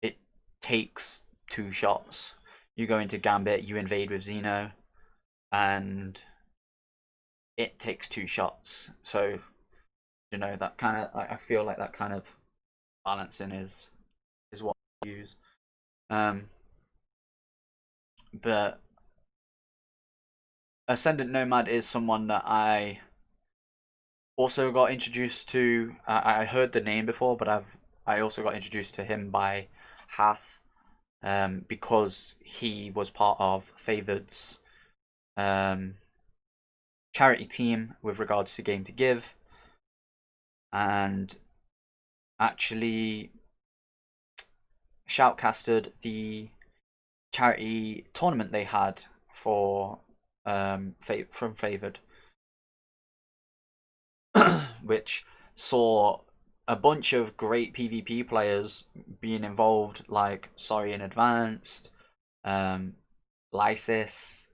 it takes 2 shots. You go into Gambit, you invade with Xeno, and it takes 2 shots. So you know that kind of, I feel like that kind of balancing is what I use. But Ascendant Nomad is someone that I also got introduced to. I heard the name before, but I also got introduced to him by Hath, because he was part of Favored's charity team with regards to Game to Give, and actually shoutcasted the charity tournament they had for from Favored, which saw a bunch of great PvP players being involved, like Sorry in Advanced, Lysis,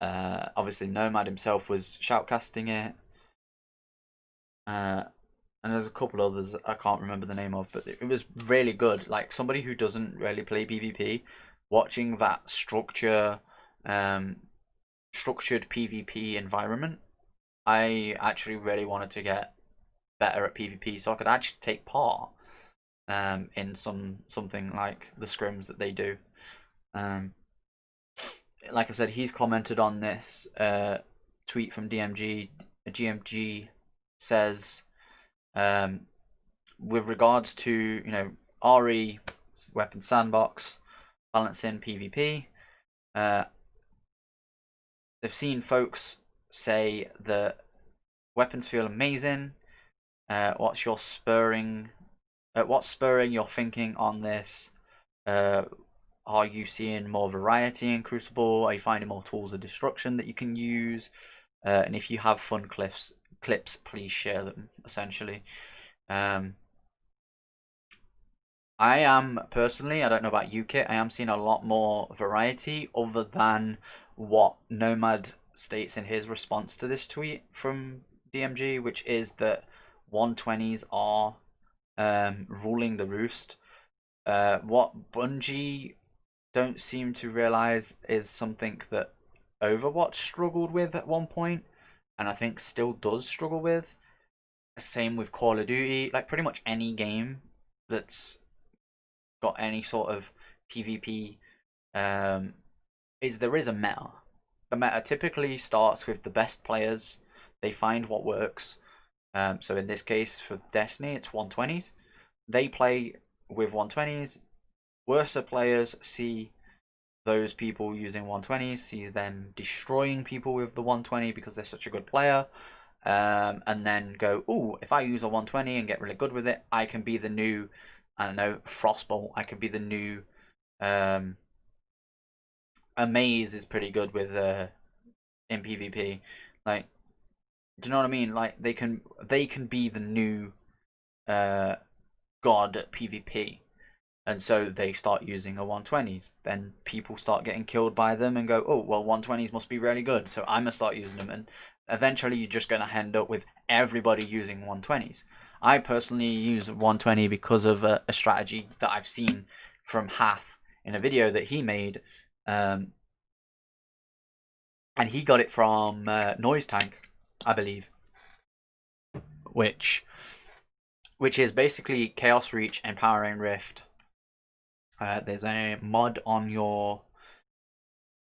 obviously Nomad himself was shoutcasting it, and there's a couple others I can't remember the name of, but it was really good. Like somebody who doesn't really play PvP, watching that structured PvP environment, I actually really wanted to get better at PvP so I could actually take part in something like the scrims that they do. Like I said, he's commented on this tweet from DMG. GMG says, with regards to, you know, RE weapon sandbox balancing PvP, they've seen folks say that weapons feel amazing. What's spurring your thinking on this? Are you seeing more variety in Crucible? Are you finding more tools of destruction that you can use? And if you have fun clips, please share them. Essentially, um, I am personally, I don't know about you, Kit. I am seeing a lot more variety, other than what Nomad states in his response to this tweet from DMG, which is that 120s are ruling the roost. What Bungie don't seem to realize is something that Overwatch struggled with at one point, and I think still does struggle with. Same with Call of Duty, like pretty much any game that's got any sort of PvP, is there is a meta. The meta typically starts with the best players. They find what works. So in this case for Destiny, it's 120s. They play with 120s. Worse players see those people using 120s, see them destroying people with the 120 because they're such a good player, and then go, ooh, if I use a 120 and get really good with it, I can be the new, I don't know, Frostbolt. I can be the new, Amaze is pretty good with in PvP. Like, do you know what I mean? Like they can be the new god at PvP. And so they start using a 120s. Then people start getting killed by them and go, oh, well, 120s must be really good, so I'm going to start using them. And eventually you're just going to end up with everybody using 120s. I personally use 120 because of a strategy that I've seen from Hath in a video that he made. And he got it from Noise Tank, I believe. Which is basically Chaos Reach, Empowering Rift. There's a mod on your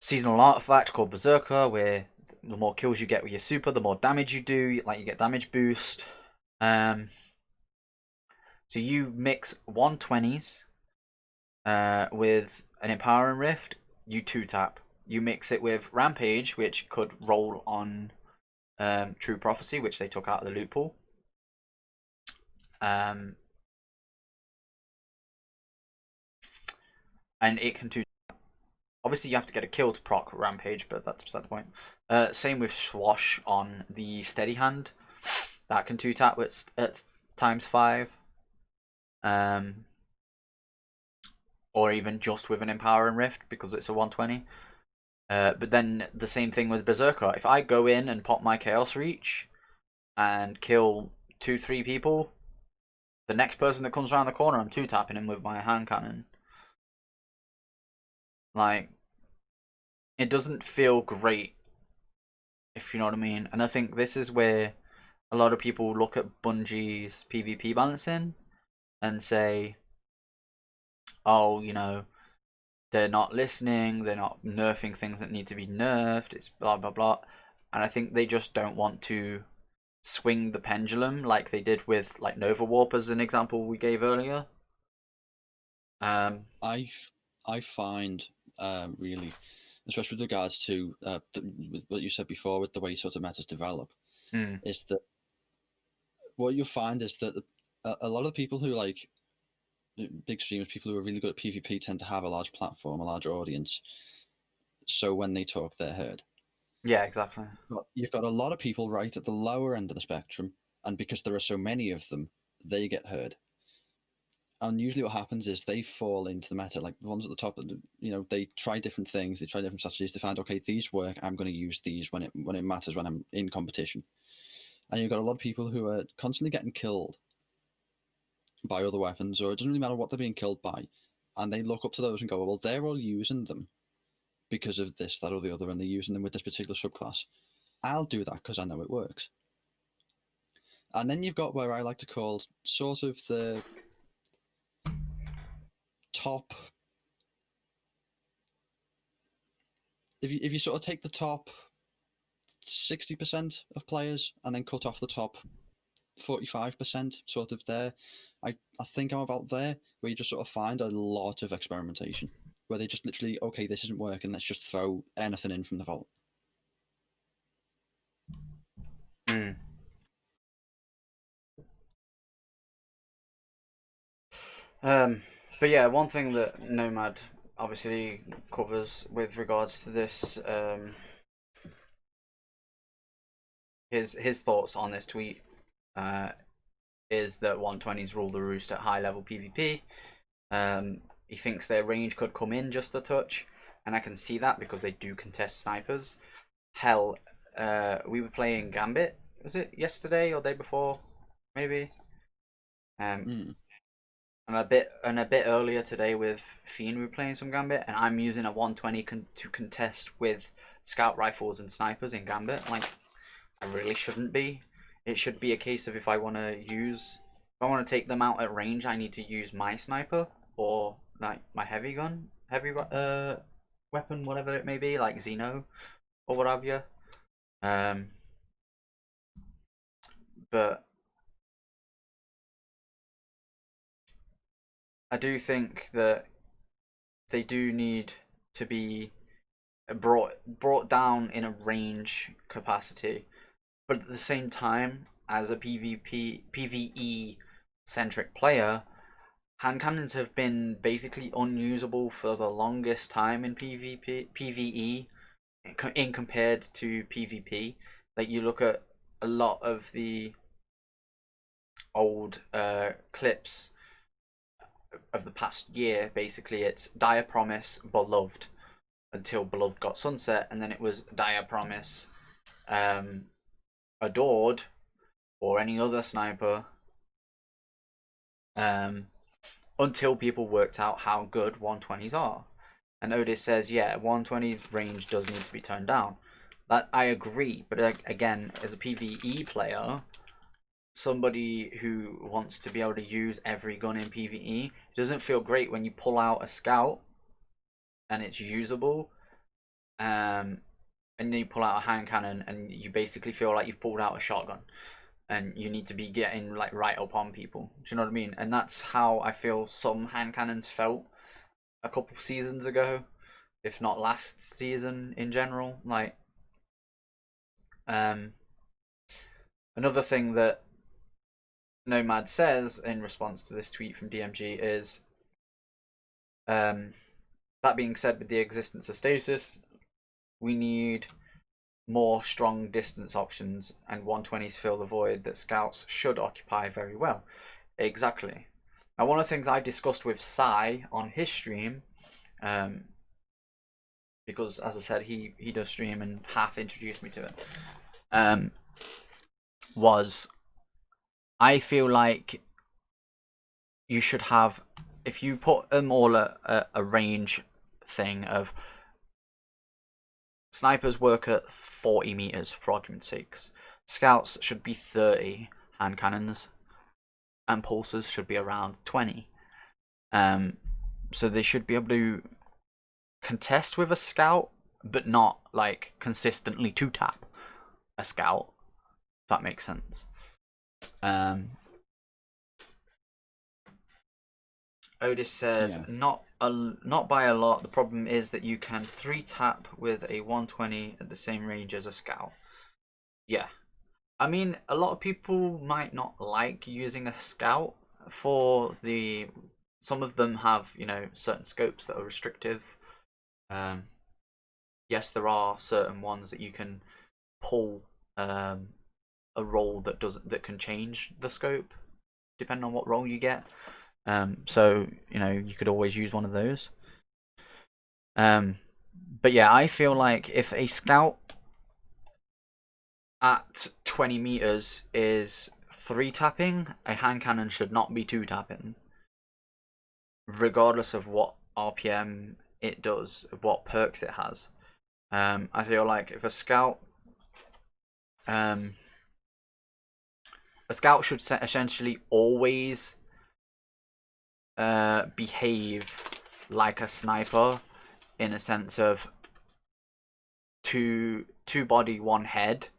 seasonal artifact called Berserker, where the more kills you get with your super, the more damage you do. Like, you get damage boost. So you mix 120s with an Empowering Rift, you 2-tap. You mix it with Rampage, which could roll on True Prophecy, which they took out of the loot pool. And it can 2. Obviously, you have to get a kill to proc Rampage, but that's beside the point. Same with Swash on the Steady Hand. That can 2-tap at ×5. Or even just with an Empowering Rift, because it's a 120. But then the same thing with Berserker. If I go in and pop my Chaos Reach and kill 2-3 people, the next person that comes around the corner, I'm 2-tapping him with my hand cannon. Like, it doesn't feel great, if you know what I mean. And I think this is where a lot of people look at Bungie's PvP balancing and say, oh, you know, they're not listening, they're not nerfing things that need to be nerfed, it's blah blah blah. And I think they just don't want to swing the pendulum like they did with like Nova Warp as an example we gave earlier. I find really, especially with regards to what you said before, with the way sort of metas develop, is that what you find is that a lot of people who like big streamers, people who are really good at PvP, tend to have a large platform, a large audience. So when they talk, they're heard. Yeah, exactly. You've got a lot of people right at the lower end of the spectrum, and because there are so many of them, they get heard. And usually what happens is they fall into the meta, like the ones at the top. They try different things, they try different strategies. They find, okay, these work. I'm going to use these when it matters, when I'm in competition. And you've got a lot of people who are constantly getting killed by other weapons, or it doesn't really matter what they're being killed by, and they look up to those and go, well, they're all using them because of this, that, or the other, and they're using them with this particular subclass. I'll do that because I know it works. And then you've got where I like to call sort of the top. If you sort of take the top 60% of players and then cut off the top 45%, sort of there, I think I'm about there, where you just sort of find a lot of experimentation, where they just literally, okay, this isn't working, let's just throw anything in from the vault. But yeah, one thing that Nomad obviously covers with regards to this. His thoughts on this tweet is that 120s rule the roost at high level PvP. He thinks their range could come in just a touch, and I can see that because they do contest snipers. Hell, we were playing Gambit. Was it yesterday or day before? Maybe. And a bit earlier today with Fiend, we were playing some Gambit, and I'm using a 120 to contest with scout rifles and snipers in Gambit. Like, I really shouldn't be. It should be a case of if I want to take them out at range, I need to use my sniper or like my heavy weapon, whatever it may be, like Xeno or what have you. But I do think that they do need to be brought down in a range capacity, but at the same time, as a PvE centric player, hand cannons have been basically unusable for the longest time in PvE in compared to PvP. Like, you look at a lot of the old clips of the past year, basically it's Dire Promise, Beloved, until Beloved got Sunset, and then it was Dire Promise, Adored, or any other sniper, until people worked out how good 120s are. And Otis says, yeah, 120 range does need to be toned down. That I agree, but again, as a PvE player, somebody who wants to be able to use every gun in PvE, it doesn't feel great when you pull out a scout and it's usable, and then you pull out a hand cannon and you basically feel like you've pulled out a shotgun and you need to be getting like right up on people. Do you know what I mean? And that's how I feel some hand cannons felt a couple seasons ago, if not last season in general. Like, another thing that Nomad says in response to this tweet from DMG is, that being said, with the existence of stasis, we need more strong distance options, and 120s fill the void that scouts should occupy very well. Exactly. Now, one of the things I discussed with Sai on his stream, because as I said, he does stream and half introduced me to it, was I feel like you should have, if you put them all a range thing of snipers work at 40 meters for argument's sake, scouts should be 30 hand cannons, and pulsers should be around 20. So they should be able to contest with a scout, but not like consistently two tap a scout. If that makes sense. Otis says, yeah. Not by a lot. The problem is that you can 3-tap with a 120 at the same range as a scout. Yeah. I mean, a lot of people might not like using a scout for the... Some of them have, you know, certain scopes that are restrictive. Yes, there are certain ones that you can pull a role that can change the scope depending on what role you get. So, you know, you could always use one of those. But yeah, I feel like if a scout at 20 meters is 3-tapping, a hand cannon should not be 2-tapping, regardless of what RPM it does, what perks it has. I feel like if a scout should essentially always behave like a sniper, in a sense of two body, one head.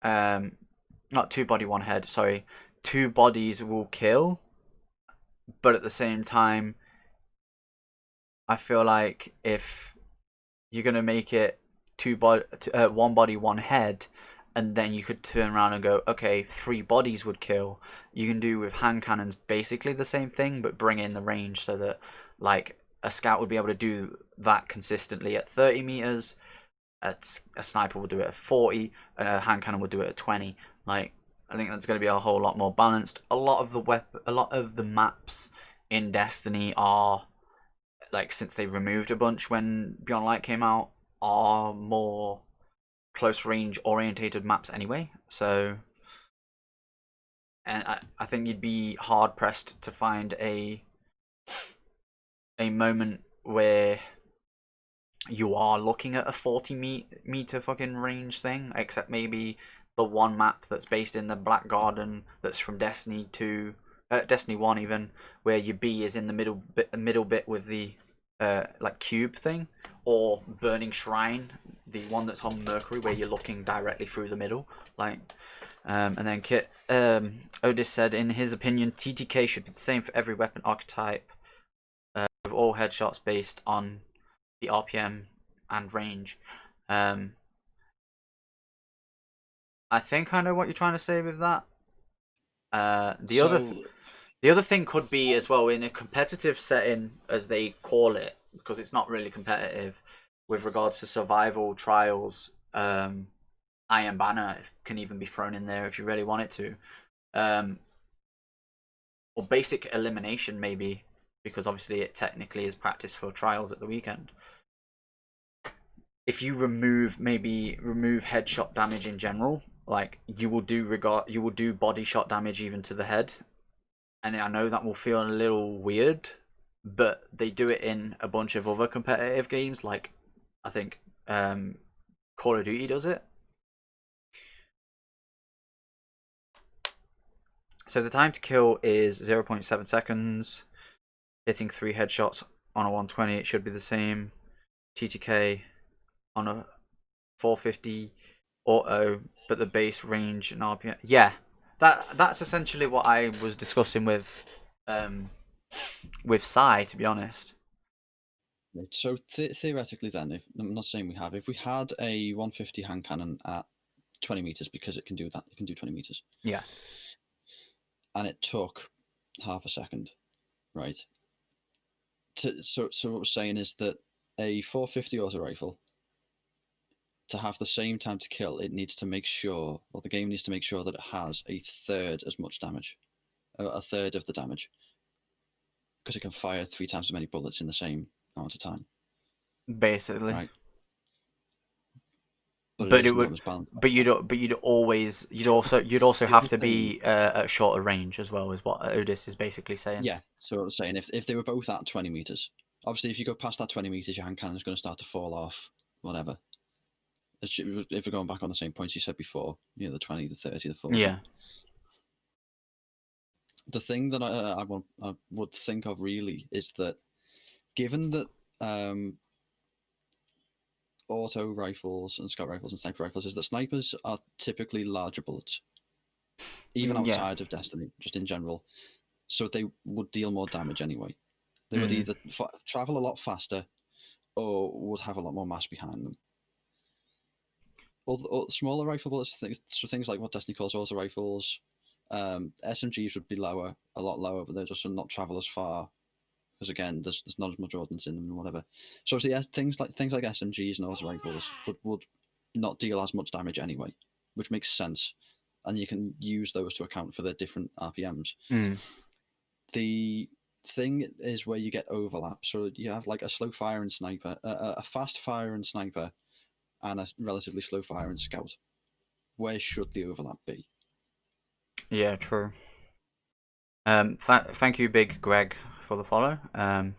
Not two body, one head, sorry. Two bodies will kill, but at the same time, I feel like if you're gonna make it one body, one head, and then you could turn around and go, okay, 3 bodies would kill. You can do with hand cannons basically the same thing, but bring in the range so that like a scout would be able to do that consistently at 30 meters. A sniper would do it at 40, and a hand cannon would do it at 20. Like, I think that's going to be a whole lot more balanced. A lot of the maps in Destiny are, like, since they removed a bunch when Beyond Light came out, are more close range orientated maps anyway. So, and I think you'd be hard pressed to find a moment where you are looking at a 40 meter fucking range thing, except maybe the one map that's based in the Black Garden that's from Destiny 2, Destiny 1 even, where your B is in the middle bit with the like cube thing, or Burning Shrine, the one that's on Mercury where you're looking directly through the middle, like. And then Otis said, in his opinion, TTK should be the same for every weapon archetype, with all headshots based on the RPM and range. I think I know what you're trying to say with that. The other thing could be as well, in a competitive setting, as they call it, because it's not really competitive, with regards to survival trials. Iron Banner can even be thrown in there if you really want it to, or basic elimination maybe, because obviously it technically is practice for trials at the weekend. If you remove headshot damage in general, like you will do body shot damage even to the head, and I know that will feel a little weird, but they do it in a bunch of other competitive games, like I think Call of Duty does it. So the time to kill is 0.7 seconds. Hitting 3 headshots on a 120, it should be the same. TTK on a 450 auto, but the base range and RPM. Yeah, that's essentially what I was discussing with Sai, to be honest. So theoretically, then, I'm not saying we have. If we had a 150 hand cannon at 20 meters, because it can do that, it can do 20 meters. Yeah. And it took half a second, right? So what we're saying is that a 450 auto rifle, to have the same time to kill, it needs to make sure, or the game needs to make sure that it has a third as much damage, a third of the damage, because it can fire 3 times as many bullets in the same amount of time. Basically. Right. But you'd also have to be at shorter range as well, is what Otis is basically saying. Yeah. So I was saying, if they were both at 20 meters, obviously if you go past that 20 meters, your hand cannon is going to start to fall off. Whatever. If we're going back on the same points you said before, the 20, the 30, the 40. Yeah. The thing that I would think of really is that, given that auto rifles and scout rifles and sniper rifles, is that snipers are typically larger bullets, even outside of Destiny, just in general. So they would deal more damage anyway. They would either travel a lot faster or would have a lot more mass behind them. Or smaller rifle bullets, things like what Destiny calls auto rifles, SMGs would be lower, a lot lower, but they're just not travel as far. Because again, there's not as much ordnance in them and whatever. So things like SMGs and auto rifles would not deal as much damage anyway, which makes sense, and you can use those to account for their different RPMs. The thing is where you get overlap. So you have like a slow firing sniper, a fast firing sniper, and a relatively slow firing scout. Where should the overlap be? Yeah, true. Thank you, Big Greg, for the follow. I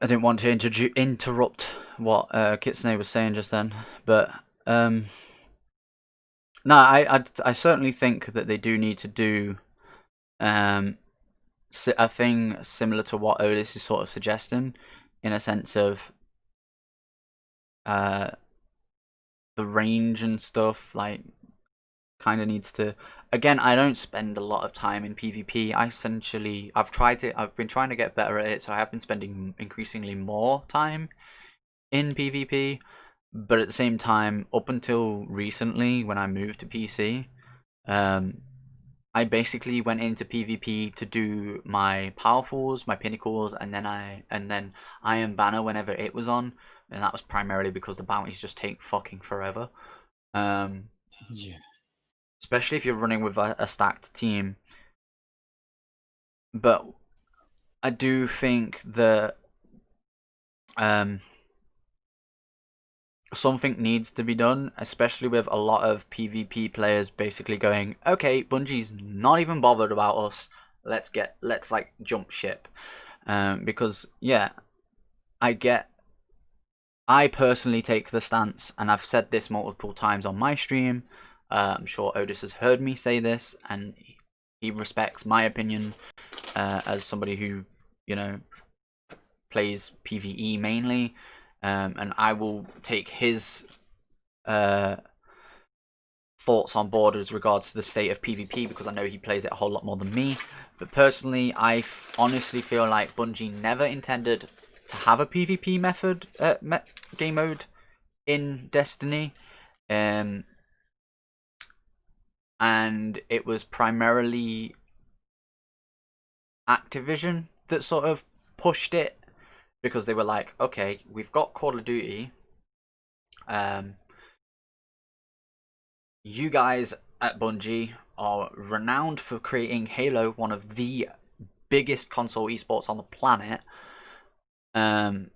didn't want to interrupt what Kitsune was saying just then, but no, I certainly think that they do need to do a thing similar to what Otis is sort of suggesting, in a sense of the range and stuff, like, kind of needs to. Again, I don't spend a lot of time in PvP. I've been trying to get better at it, so I have been spending increasingly more time in PvP. But at the same time, up until recently, when I moved to PC, I basically went into PvP to do my powerfuls, my pinnacles, and then Iron Banner whenever it was on, and that was primarily because the bounties just take fucking forever. Um, Yeah. Especially if you're running with a stacked team. But I do think that um, something needs to be done, especially with a lot of PvP players basically going, okay, Bungie's not even bothered about us. Let's like jump ship, because yeah, I personally take the stance, and I've said this multiple times on my stream. I'm sure Otis has heard me say this, and he respects my opinion as somebody who, you know, plays PvE mainly, and I will take his thoughts on board as regards to the state of PvP because I know he plays it a whole lot more than me. But personally, I honestly feel like Bungie never intended to have a PvP game mode in Destiny, and it was primarily Activision that sort of pushed it because they were like, okay, we've got Call of Duty. You guys at Bungie are renowned for creating Halo, one of the biggest console esports on the planet. And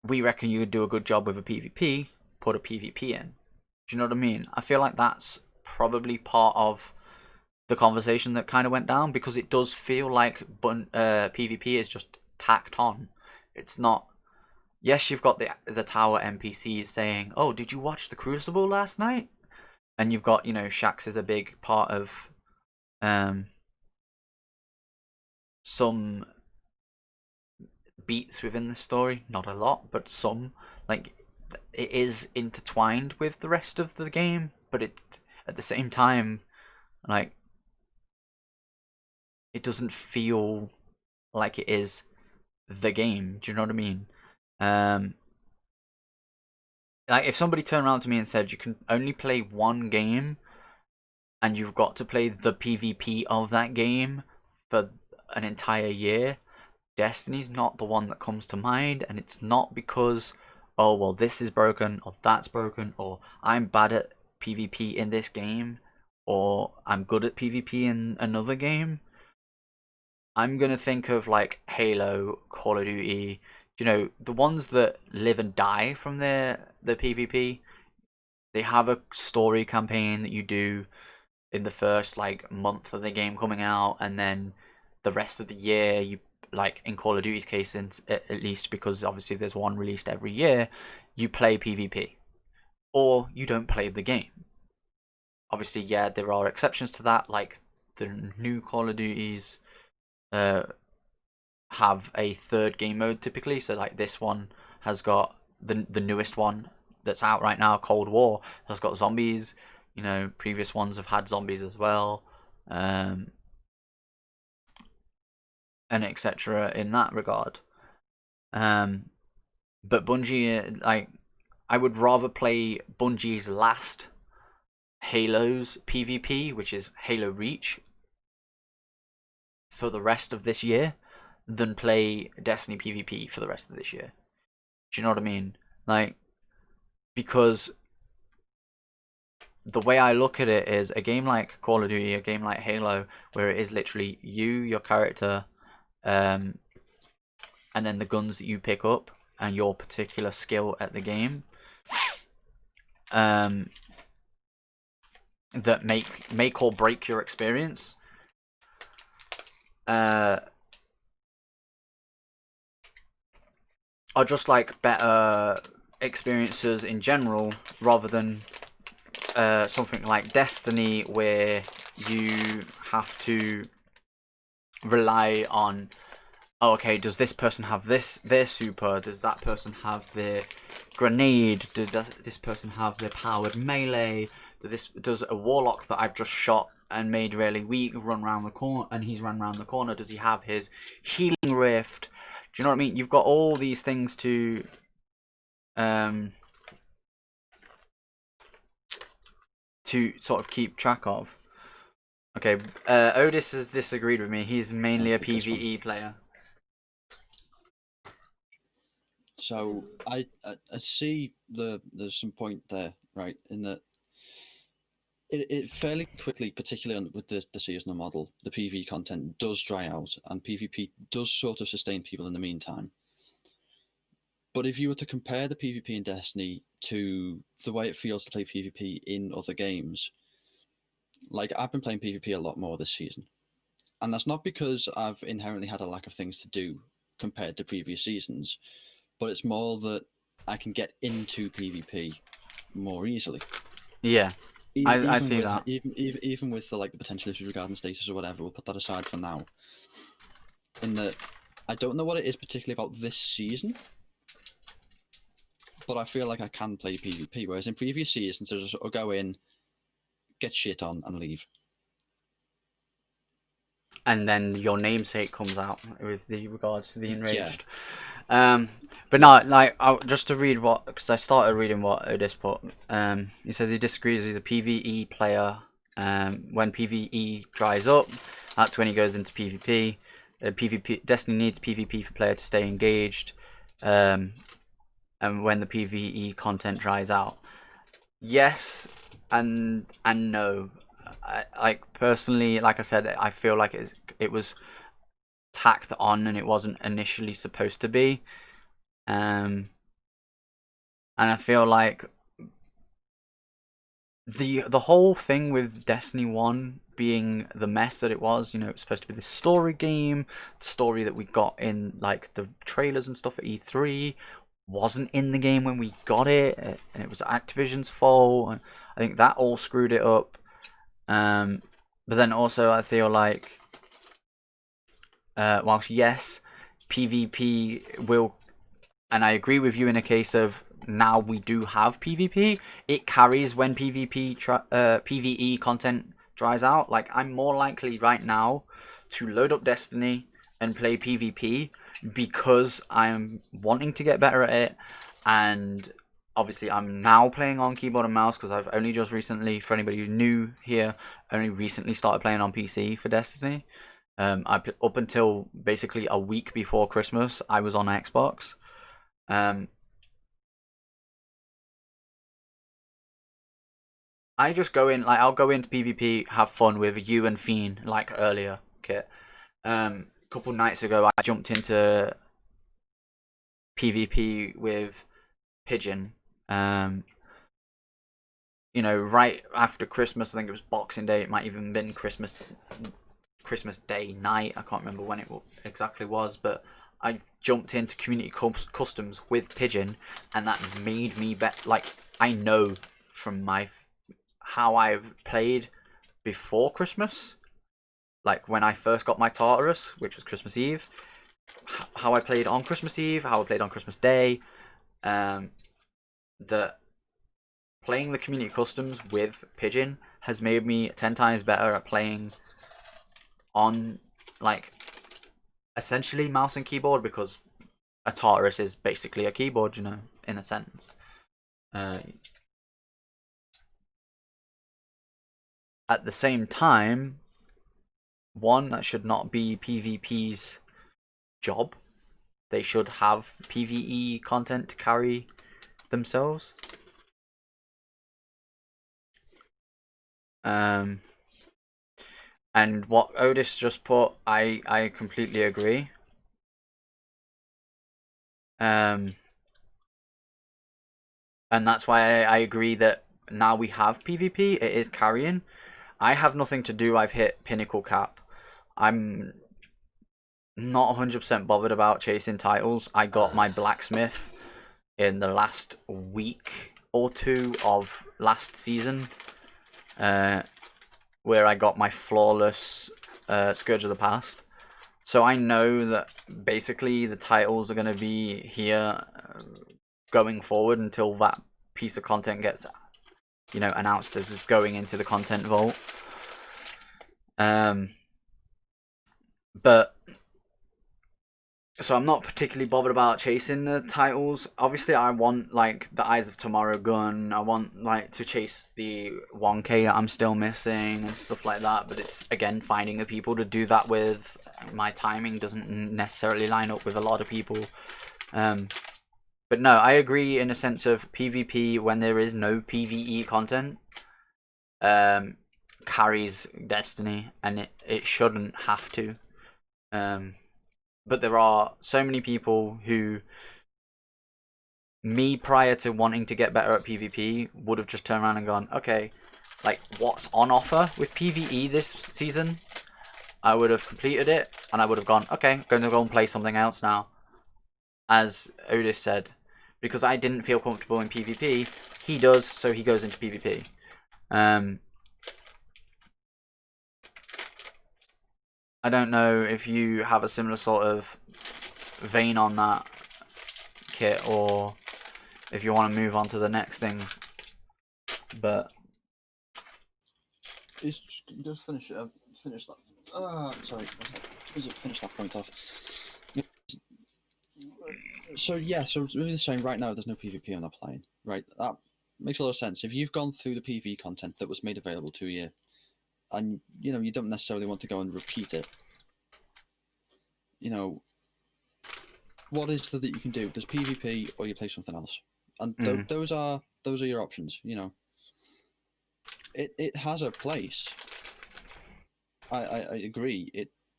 we reckon you would do a good job with a PvP, put a PvP in. Do you know what I mean? I feel like that's probably part of the conversation that kind of went down because it does feel like PvP is just tacked on. It's not. Yes, you've got the tower NPCs saying, "Oh, did you watch the Crucible last night?" And you've got, Shaxx is a big part of some beats within the story. Not a lot, but some. Like, it is intertwined with the rest of the game, but it at the same time, like, it doesn't feel like it is the game. Do you know what I mean? Like if somebody turned around to me and said you can only play one game and you've got to play the PvP of that game for an entire year, Destiny's not the one that comes to mind, and it's not because, oh well, this is broken or that's broken or I'm bad at PvP in this game or I'm good at PvP in another game. I'm gonna think of like Halo, Call of Duty, the ones that live and die from the PvP. They have a story campaign that you do in the first like month of the game coming out, and then the rest of the year you like in Call of Duty's case, at least because obviously there's one released every year, you play PvP or you don't play the game. Obviously, yeah, there are exceptions to that, like the new Call of Duties have a third game mode typically. So like this one has got the newest one that's out right now, Cold War, has got zombies. Previous ones have had zombies as well, and etc. in that regard. But Bungie, like, I would rather play Bungie's last Halo's PvP, which is Halo Reach, for the rest of this year, than play Destiny PvP for the rest of this year. Do you know what I mean? Like, because the way I look at it is a game like Call of Duty, a game like Halo, where it is literally you, your character, and then the guns that you pick up and your particular skill at the game, that make or break your experience. Are just like better experiences in general, rather than something like Destiny where you have to rely on, oh, okay, does this person have their super, does that person have their grenade, does this person have their powered melee, does a warlock that I've just shot and made really weak run around the corner, and he's run around the corner, does he have his healing Rift. Do you know what I mean? You've got all these things to sort of keep track of. Okay, Otis has disagreed with me. He's mainly a PvE player. So I see there's some point there, right? In that it fairly quickly, particularly with the seasonal model, the PvE content does dry out, and PvP does sort of sustain people in the meantime. But if you were to compare the PvP in Destiny to the way it feels to play PvP in other games, like I've been playing PvP a lot more this season, and that's not because I've inherently had a lack of things to do compared to previous seasons, but it's more that I can get into PvP more easily. Yeah, I see with, that. Even with the potential issues regarding status or whatever, we'll put that aside for now. In that, I don't know what it is particularly about this season, but I feel like I can play PvP. Whereas in previous seasons, I just sort of go in, get shit on, and leave. And then your namesake comes out with the regards to the enraged. Yeah. But no, just to read what, because I started reading what Otis put. He says he disagrees. He's a PvE player. When PvE dries up, that's when he goes into PvP. PvP Destiny needs PvP for player to stay engaged. And when the PvE content dries out, yes, and no. Personally, like I said, I feel like it was tacked on and it wasn't initially supposed to be. And I feel like the whole thing with Destiny 1 being the mess that it was, it was supposed to be this story game, the story that we got in the trailers and stuff at E3 wasn't in the game when we got it, and it was Activision's fault, and I think that all screwed it up. But then also I feel like whilst yes, PvP will, and I agree with you in a case of now we do have PvP, it carries when PvE content dries out. Like, I'm more likely right now to load up Destiny and play PvP because I'm wanting to get better at it, and obviously I'm now playing on keyboard and mouse because I've only just recently, for anybody who's new here, only recently started playing on PC for Destiny. Up until basically a week before Christmas, I was on Xbox. I just go in, I'll go into PvP, have fun with you and Fiend, like earlier, Kit. A couple nights ago, I jumped into PvP with Pigeon. Right after Christmas, I think it was Boxing Day. It might even been Christmas Day night. I can't remember when it exactly was, but I jumped into Community Customs with Pigeon, and that made me bet. I know from how I've played before Christmas, like when I first got my Tartarus, which was Christmas Eve, how I played on Christmas Eve, how I played on Christmas Day, that playing the Community Customs with Pigeon has made me 10 times better at playing on, essentially mouse and keyboard, because a Tartarus is basically a keyboard, in a sense. At the same time, one, that should not be PvP's job. They should have PvE content to carry themselves. And what Otis just put, I completely agree. And that's why I agree that now we have PvP, it is carrying. I have nothing to do. I've hit pinnacle cap. I'm not 100% bothered about chasing titles. I got my blacksmith in the last week or two of last season, where I got my flawless Scourge of the Past. So I know that basically the titles are going to be here going forward until that piece of content gets, announced as going into the content vault. But So I'm not particularly bothered about chasing the titles. Obviously, I want like the Eyes of Tomorrow gun. I want like to chase the 1K that I'm still missing and stuff like that. But it's again finding the people to do that with. My timing doesn't necessarily line up with a lot of people. But no, I agree in a sense of PvP when there is no PvE content. Carries Destiny, and it shouldn't have to. But there are so many people who, me prior to wanting to get better at PvP, would have just turned around and gone, okay, like what's on offer with PvE this season? I would have completed it, and I would have gone, okay, I'm going to go and play something else now. As Otis said, because I didn't feel comfortable in PvP, he does, so he goes into PvP. I don't know if you have a similar sort of vein on that, Kit, or if you want to move on to the next thing. But It's just finish it. Finish that. Sorry. Finish that point off. So yeah, so we're just saying right now there's no PvP I'm not playing. Right, that makes a lot of sense. If you've gone through the PvE content that was made available to you, and you don't necessarily want to go and repeat it, what is there that you can do? There's PvP or you play something else, and those are your options. It has a place. I agree.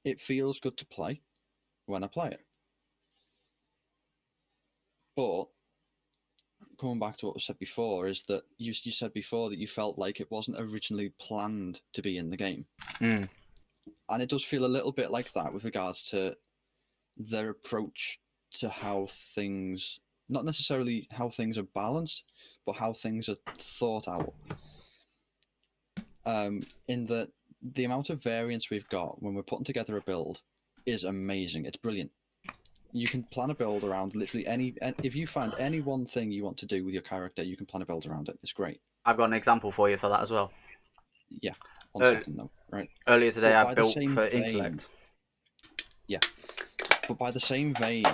It feels good to play when I play it, but coming back to what was said before is that you said before that you felt like it wasn't originally planned to be in the game, and it does feel a little bit like that with regards to their approach to how things, not necessarily how things are balanced, but how things are thought out. In that the amount of variance we've got when we're putting together a build is amazing. It's brilliant. You can plan a build around literally any. If you find any one thing you want to do with your character, you can plan a build around it. It's great. I've got an example for you for that as well. Yeah. On second though, right? Earlier today, I by the built same for vein- intellect. Yeah. But by the same vein,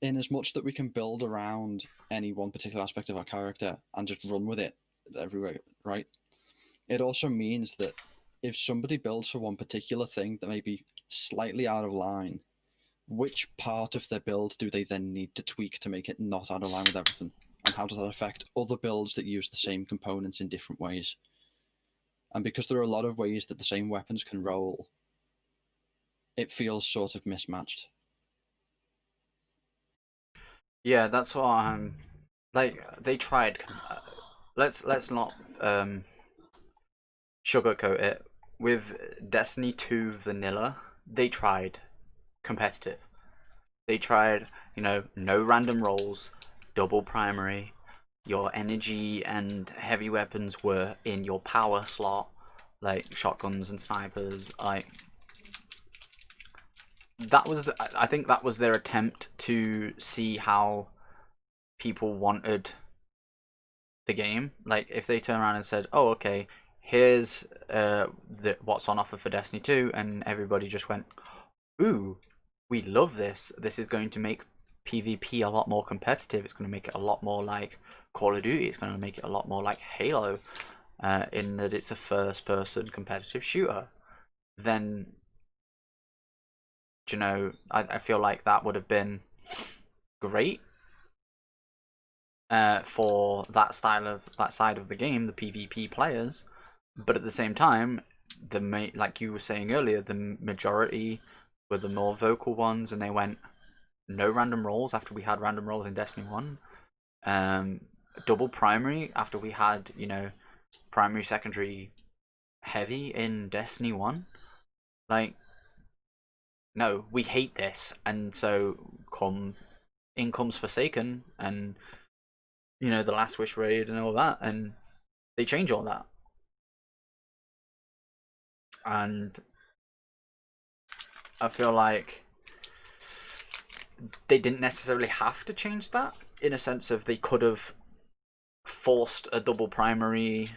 in as much that we can build around any one particular aspect of our character and just run with it everywhere, right? It also means that if somebody builds for one particular thing that may be slightly out of line, which part of their build do they then need to tweak to make it not out of line with everything? And how does that affect other builds that use the same components in different ways? And because there are a lot of ways that the same weapons can roll, it feels sort of mismatched. Yeah, that's what I'm. Like they tried. Let's not sugarcoat it. With Destiny 2 Vanilla, they tried competitive. They tried, no random rolls, double primary. Your energy and heavy weapons were in your power slot, like shotguns and snipers. Like that was, I think that was their attempt to see how people wanted the game. Like if they turn around and said, "Oh, okay, here's what's on offer for Destiny 2," and everybody just went, "Ooh, we love this. This is going to make PvP a lot more competitive. It's going to make it a lot more like Call of Duty. It's going to make it a lot more like Halo, in that it's a first-person competitive shooter." Then, I feel like that would have been great for that side of the game, the PvP players. But at the same time, like you were saying earlier, the majority were the more vocal ones, and they went no random rolls after we had random rolls in Destiny 1. Double primary after we had, primary, secondary, heavy in Destiny 1. Like, no, we hate this. And so in comes Forsaken and, the Last Wish raid and all that. And they change all that. And I feel like they didn't necessarily have to change that, in a sense of they could have forced a double primary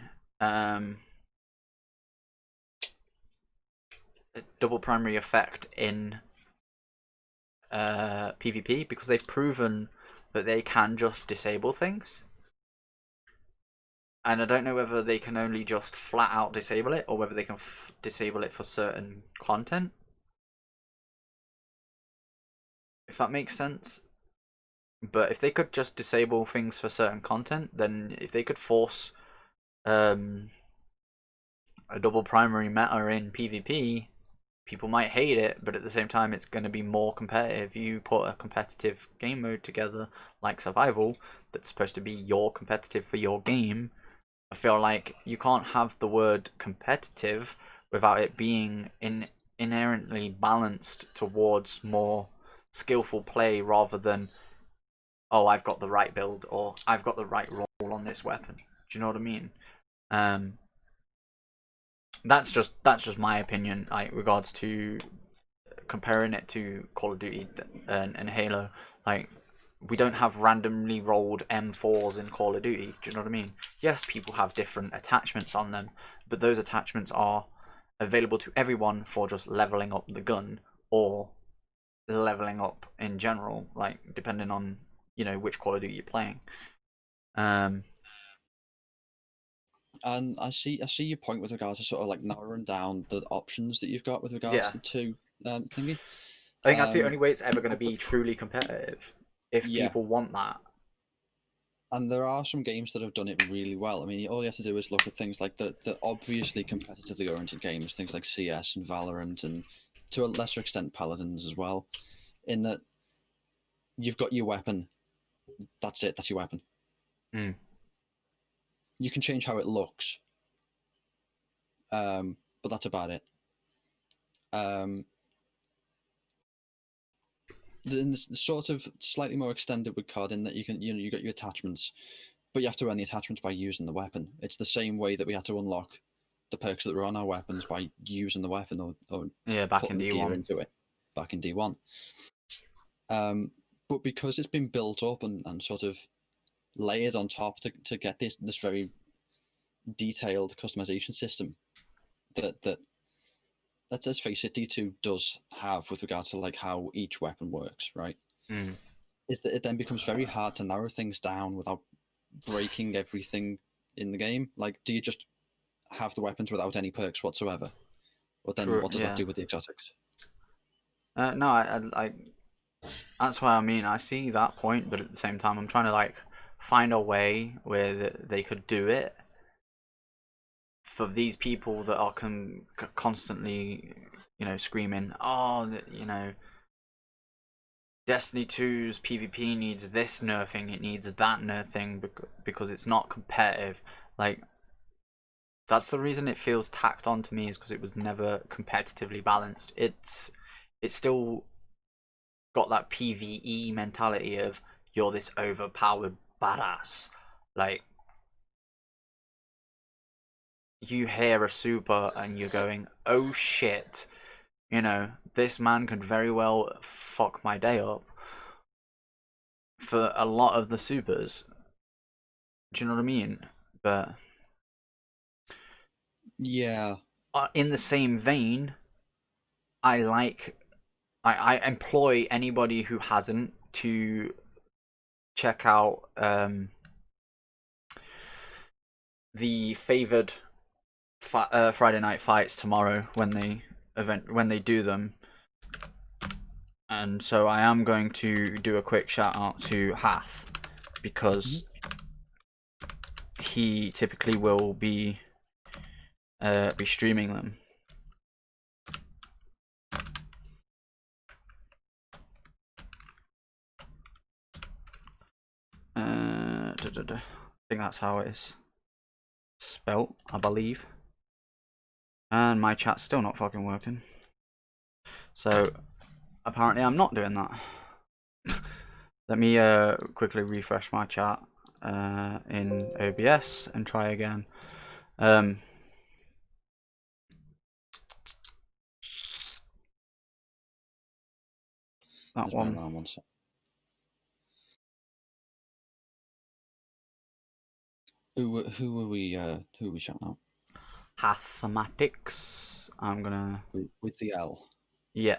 effect in PvP because they've proven that they can just disable things. And I don't know whether they can only just flat out disable it or whether they can disable it for certain content. If that makes sense. But if they could just disable things for certain content, then if they could force a double primary meta in PvP, people might hate it, but at the same time it's going to be more competitive. You put a competitive game mode together like survival that's supposed to be your competitive for your game. I feel like you can't have the word competitive without it being inherently balanced towards more skillful play rather than, oh, I've got the right build or I've got the right roll on this weapon. Do you know what I mean? That's just my opinion, like regards to comparing it to Call of Duty and Halo. Like, we don't have randomly rolled M4s in Call of Duty. Do you know what I mean? Yes, people have different attachments on them, but those attachments are available to everyone for just leveling up the gun or leveling up in general, like depending on which Call of Duty you're playing. And I see your point with regards to sort of like narrowing down the options that you've got with regards Yeah, to thingy. I think that's the Um, only way it's ever going to but be truly competitive if yeah, people want that. and there are some games that have done it really well. I mean, all you have to do is look at things like the obviously competitively oriented games, things like CS and Valorant, and to a lesser extent Paladins as well. In that you've got your weapon, that's it, that's your weapon. Mm. You can change how it looks, but that's about it. Um, the sort of slightly more extended with COD in that you got your attachments, but you have to earn the attachments by using the weapon. It's the same way that we had to unlock the perks that were on our weapons by using the weapon or Yeah, back in putting gear D1. into it back in D1. But because it's been built up and sort of layered on top to get this very detailed customization system that let's face it, D2 does have with regards to like how each weapon works, right? Mm. Is that it then becomes very hard to narrow things down without breaking everything in the game. Like, do you just have the weapons without any perks whatsoever? But then True. what does that Yeah. do with the exotics? No, that's what I mean. I see that point, but at the same time, I'm trying to like find a way where they could do it for these people that are constantly, screaming, oh, Destiny 2's PvP needs this nerfing, it needs that nerfing because it's not competitive. Like, that's the reason it feels tacked on to me, is because it was never competitively balanced. It's still got that PvE mentality of you're this overpowered badass. Like, you hear a super and you're going, oh shit, this man could very well fuck my day up for a lot of the supers. Do you know what I mean? But Yeah, in the same vein, I like I employ anybody who hasn't to check out the favored Friday night fights tomorrow when they do them. And so I am going to do a quick shout out to Hath because he typically will be streaming them. I think that's how it is spelt, I believe. And my chat's still not fucking working. So apparently I'm not doing that. Let me quickly refresh my chat in OBS and try again. That there's my one. alarm one sec. Who are we shouting out? Hathematics. I'm gonna. With the L. Yeah.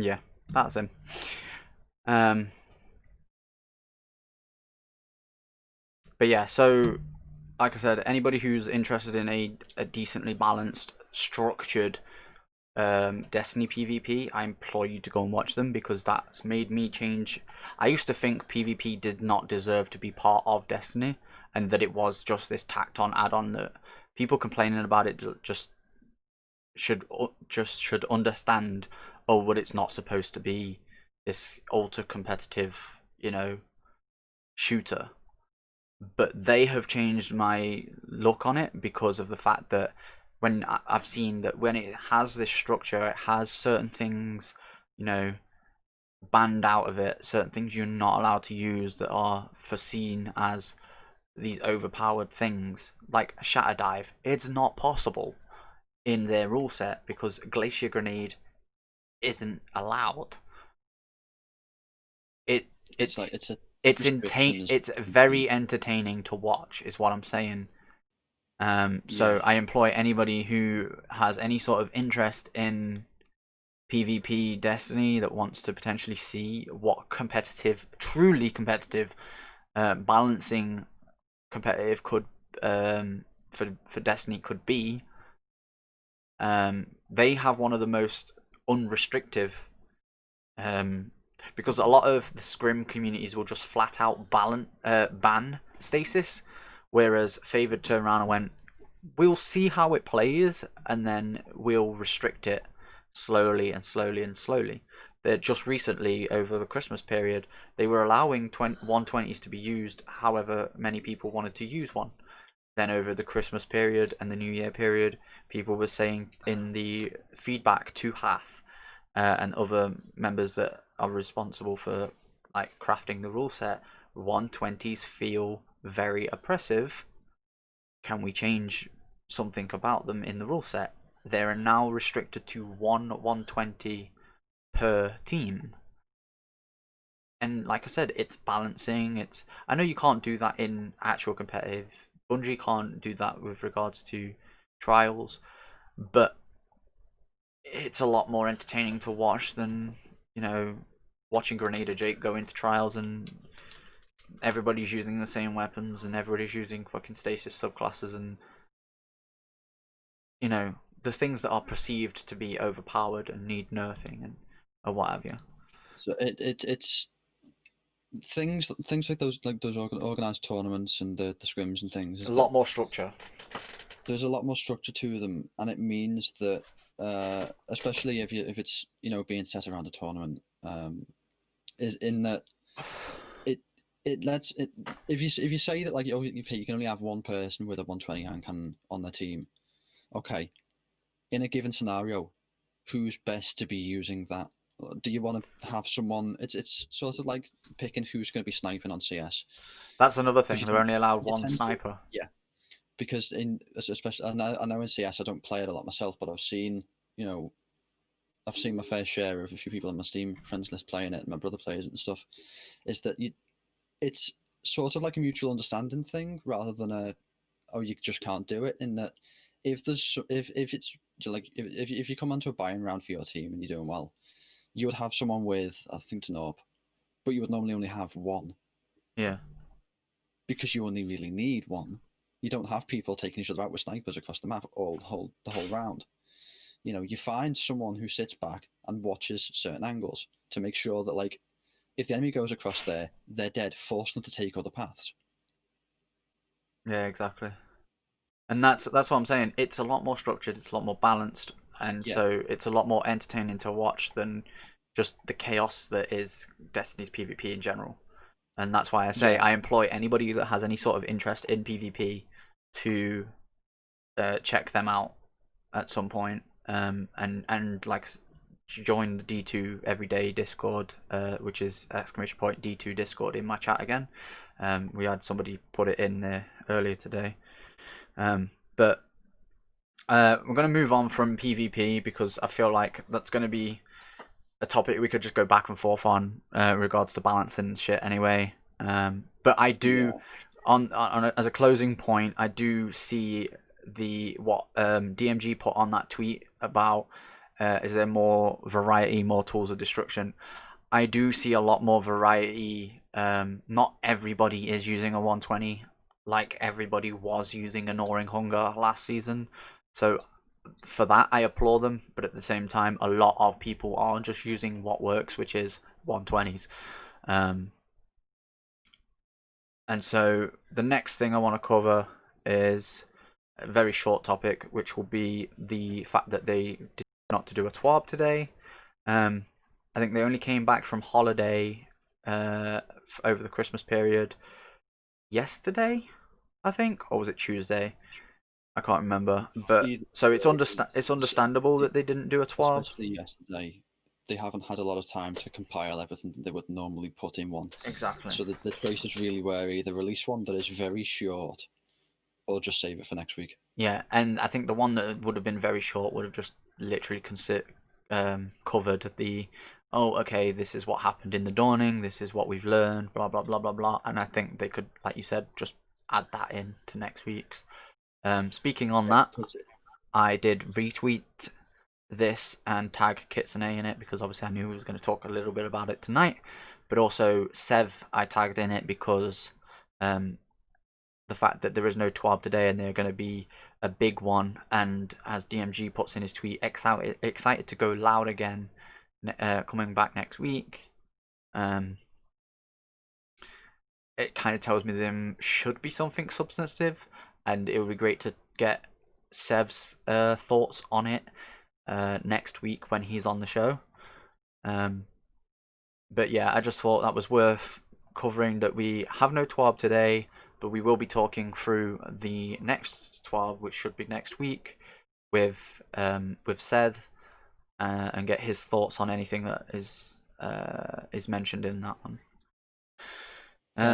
Yeah, that's him. Um, but yeah, so like I said, anybody who's interested in a decently balanced, structured Destiny PvP, I implore you to go and watch them because that's made me change. I used to think PvP did not deserve to be part of Destiny, and that it was just this tacked on add-on that people complaining about it just should understand. Oh, but it's not supposed to be this ultra competitive, shooter. But they have changed my look on it because of the fact that when I've seen that when it has this structure, it has certain things, you know, banned out of it, certain things you're not allowed to use that are foreseen as these overpowered things, like Shatter Dive. It's not possible in their rule set because Glacier Grenade isn't allowed. It It's it's like it's a it's restrictions. very entertaining to watch, is what I'm saying. Yeah. So I employ anybody who has any sort of interest in PvP Destiny that wants to potentially see what competitive, truly competitive, balancing competitive could for Destiny could be. They have one of the most unrestrictive, because a lot of the scrim communities will just flat out ban stasis, whereas Favored turned around and went, we'll see how it plays and then we'll restrict it slowly and slowly and slowly. They're just recently, over the Christmas period, they were allowing 120s to be used however many people wanted to use one. Then over the Christmas period and the New Year period, people were saying in the feedback to Hath and other members that are responsible for like crafting the rule set, 120s feel very oppressive. Can we change something about them in the rule set? They are now restricted to 120 per team. And like I said, it's balancing. I know you can't do that in actual competitive. Bungie can't do that with regards to trials, but it's a lot more entertaining to watch than watching Grenadier Jake go into trials and everybody's using the same weapons and everybody's using fucking stasis subclasses and the things that are perceived to be overpowered and need nerfing and or what have you. So it's things like those organized tournaments and the scrims and things A is that lot more structure. there's a lot more structure to them, and it means that especially if it's being set around a tournament, is in that it it lets it if you say that like okay you can only have one person with a 120 hand cannon on their team, okay, in a given scenario, who's best to be using that? Do you want to have someone? It's sort of like picking who's going to be sniping on CS That's another because thing. They're only allowed you one tend to, sniper. yeah, because especially I know in CS I don't play it a lot myself, but you know I've seen my fair share of a few people on my Steam friends list playing it, and my brother plays it and stuff. Is that it's sort of like a mutual understanding thing rather than a oh you just can't do it. In that if it's like if you come onto a buying round for your team and you're doing well, you would have someone with I think to Norb, but you would normally only have one Yeah. because you only really need one. You don't have people taking each other out with snipers across the map all the whole round. You find someone who sits back and watches certain angles to make sure that like if the enemy goes across there, they're dead, force them to take other paths. Yeah, exactly. And that's what I'm saying. It's a lot more structured. It's a lot more balanced, and Yeah, so it's a lot more entertaining to watch than just the chaos that is Destiny's PvP in general. And that's why I say yeah, I employ anybody that has any sort of interest in PvP to check them out at some point, and like join the D2 Everyday Discord, which is !D2 Discord in my chat again. We had somebody put it in there earlier today. But we're going to move on from PvP because I feel like that's going to be a topic we could just go back and forth on regards to balancing shit anyway. But I do, yeah, as a closing point, I do see what DMG put on that tweet about is there more variety, more tools of destruction? I do see a lot more variety. Not everybody is using a 120 like everybody was using a Gnawing Hunger last season. So for that, I applaud them. But at the same time, a lot of people are just using what works, which is 120s. And so the next thing I want to cover is a very short topic, which will be the fact that they decided not to do a TWAB today. I think they only came back from holiday over the Christmas period yesterday, I think, or was it Tuesday? I can't remember. But so it's understandable that they didn't do a TWAB. Especially yesterday, they haven't had a lot of time to compile everything that they would normally put in one. Exactly. So the choices really were either release one that is very short, or just save it for next week. Yeah, and I think the one that would have been very short would have just literally covered the, oh, okay, this is what happened in the Dawning, this is what we've learned, blah, blah, blah, blah, blah. And I think they could, like you said, just add that in to next week's. Speaking on that, I did retweet this and tag Kitsune in it because obviously I knew we was going to talk a little bit about it tonight. But also Sev I tagged in it because the fact that there is no TWAB today and they're going to be a big one, and as DMG puts in his tweet, excited to go loud again, coming back next week. It kind of tells me there should be something substantive, and it would be great to get Sev's thoughts on it next week when he's on the show. But yeah, I just thought that was worth covering, that we have no TWAB today, but we will be talking through the next TWAB, which should be next week, with Seth, and get his thoughts on anything that is mentioned in that one.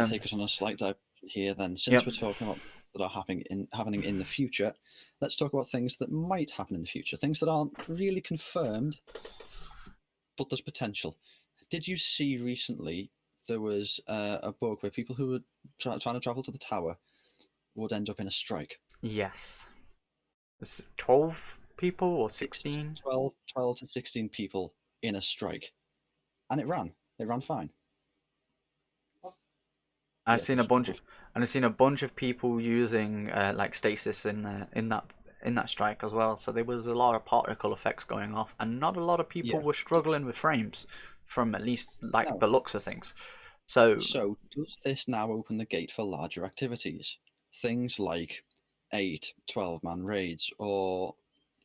Take us on a slight dive here then. Since we're talking about that are happening in the future, let's talk about things that might happen in the future, things that aren't really confirmed, but there's potential. Did you see recently there was a bug where people who were trying to travel to the tower would end up in a strike? Yes. It's 12 people or 16? 12 to 16 people in a strike. And it ran fine. I've seen a bunch of people using like stasis in that strike as well. So there was a lot of particle effects going off, and not a lot of people were struggling with frames, from at least the looks of things. So does this now open the gate for larger activities? Things like 8, 12-man raids, or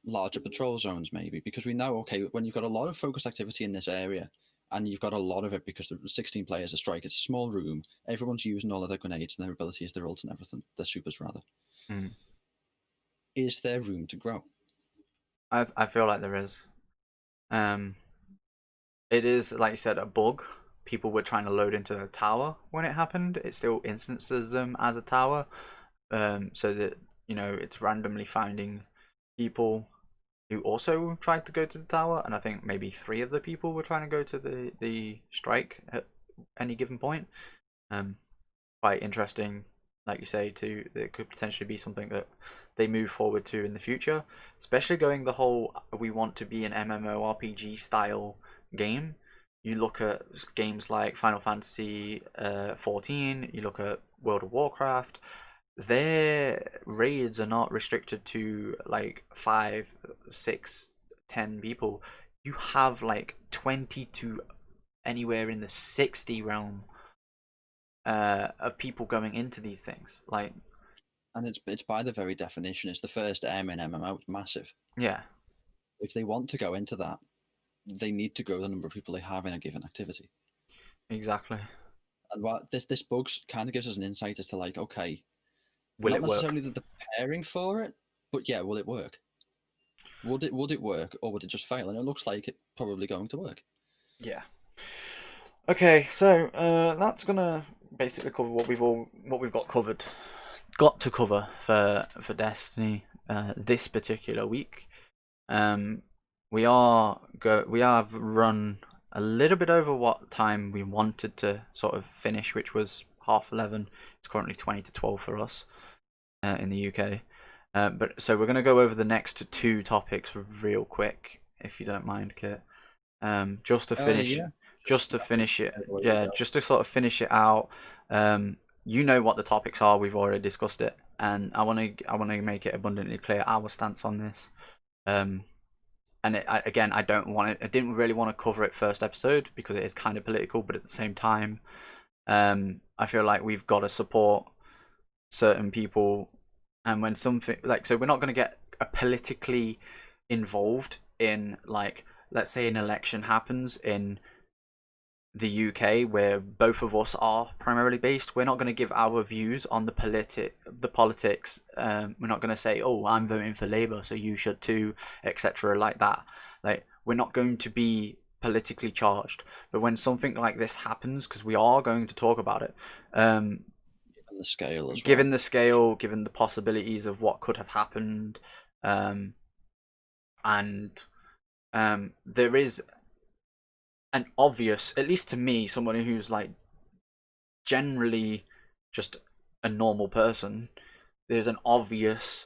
larger patrol zones maybe? Because we know, okay, when you've got a lot of focused activity in this area, and you've got a lot of it because there's 16 players a strike, it's a small room, everyone's using all of their grenades and their abilities, their ults and everything, their supers rather. Is there room to grow? I feel like there is. It is, like you said, a bug. People were trying to load into the tower when it happened. It still instances them as a tower, so that it's randomly finding people who also tried to go to the tower, and I think maybe 3 of the people were trying to go to the strike at any given point. Quite interesting, like you say, too. It could potentially be something that they move forward to in the future, especially going the whole we want to be an MMORPG style game. You look at games like Final Fantasy 14, you look at World of Warcraft, their raids are not restricted to like 5, 6, 10 people. You have like 20 to anywhere in the 60 realm of people going into these things. And it's by the very definition, it's the first M in MMO. It's massive. Yeah. If they want to go into that, they need to grow the number of people they have in a given activity. Exactly. And what this bug kind of gives us an insight as to okay, will not it necessarily work? the preparing for it, but yeah, will it work? Would it work, or would it just fail? And it looks like it's probably going to work. Yeah. Okay, so that's gonna basically cover what we've got to cover for Destiny this particular week. We have run a little bit over what time we wanted to sort of finish, which was 11:30. It's currently 20 to 12 for us in the UK. But so we're going to go over the next 2 topics real quick if you don't mind, Kit. Just to finish, Yeah. just to Happy finish it, hear where you yeah, go. just to sort of finish it out. You know what the topics are. We've already discussed it, and I want to make it abundantly clear our stance on this. Um, and again, I don't want it. I didn't really want to cover it first episode because it is kind of political, but at the same time, I feel like we've got to support certain people, and when something like, so we're not going to get politically involved in, like, let's say an election happens in the UK where both of us are primarily based. We're not going to give our views on the politics. We're not going to say, oh, I'm voting for Labour, so you should too, etc., like that. Like, we're not going to be politically charged. But when something like this happens, because we are going to talk about it, And the scale as well. given the scale, given the possibilities of what could have happened, um, and there is an obvious, at least to me, somebody who's like generally just a normal person, there's an obvious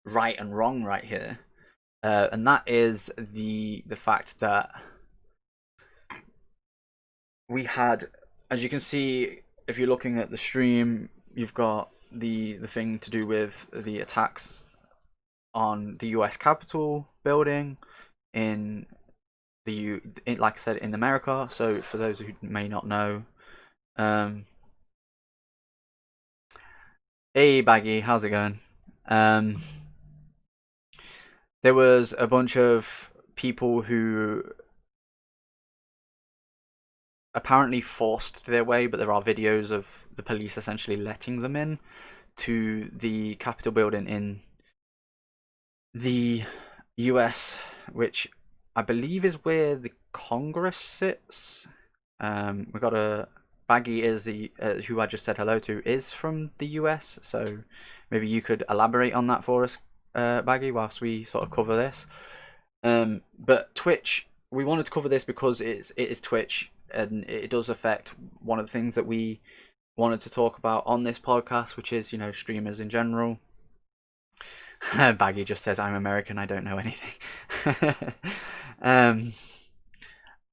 right and wrong right here, and that is the fact that we had, as you can see, if you're looking at the stream, you've got the thing to do with the attacks on the U.S. Capitol building in like I said, in America. So for those who may not know, um, hey Baggy, how's it going? Um, there was a bunch of people who apparently forced their way, but there are videos of the police essentially letting them in to the Capitol building in the US, which I believe is where the Congress sits. We got a Baggy is the who I just said hello to is from the US, so maybe you could elaborate on that for us, Baggy, whilst we sort of cover this. But Twitch, we wanted to cover this because it is Twitch, and it does affect one of the things that we wanted to talk about on this podcast, which is, streamers in general. Baggy just says, I'm American, I don't know anything. um,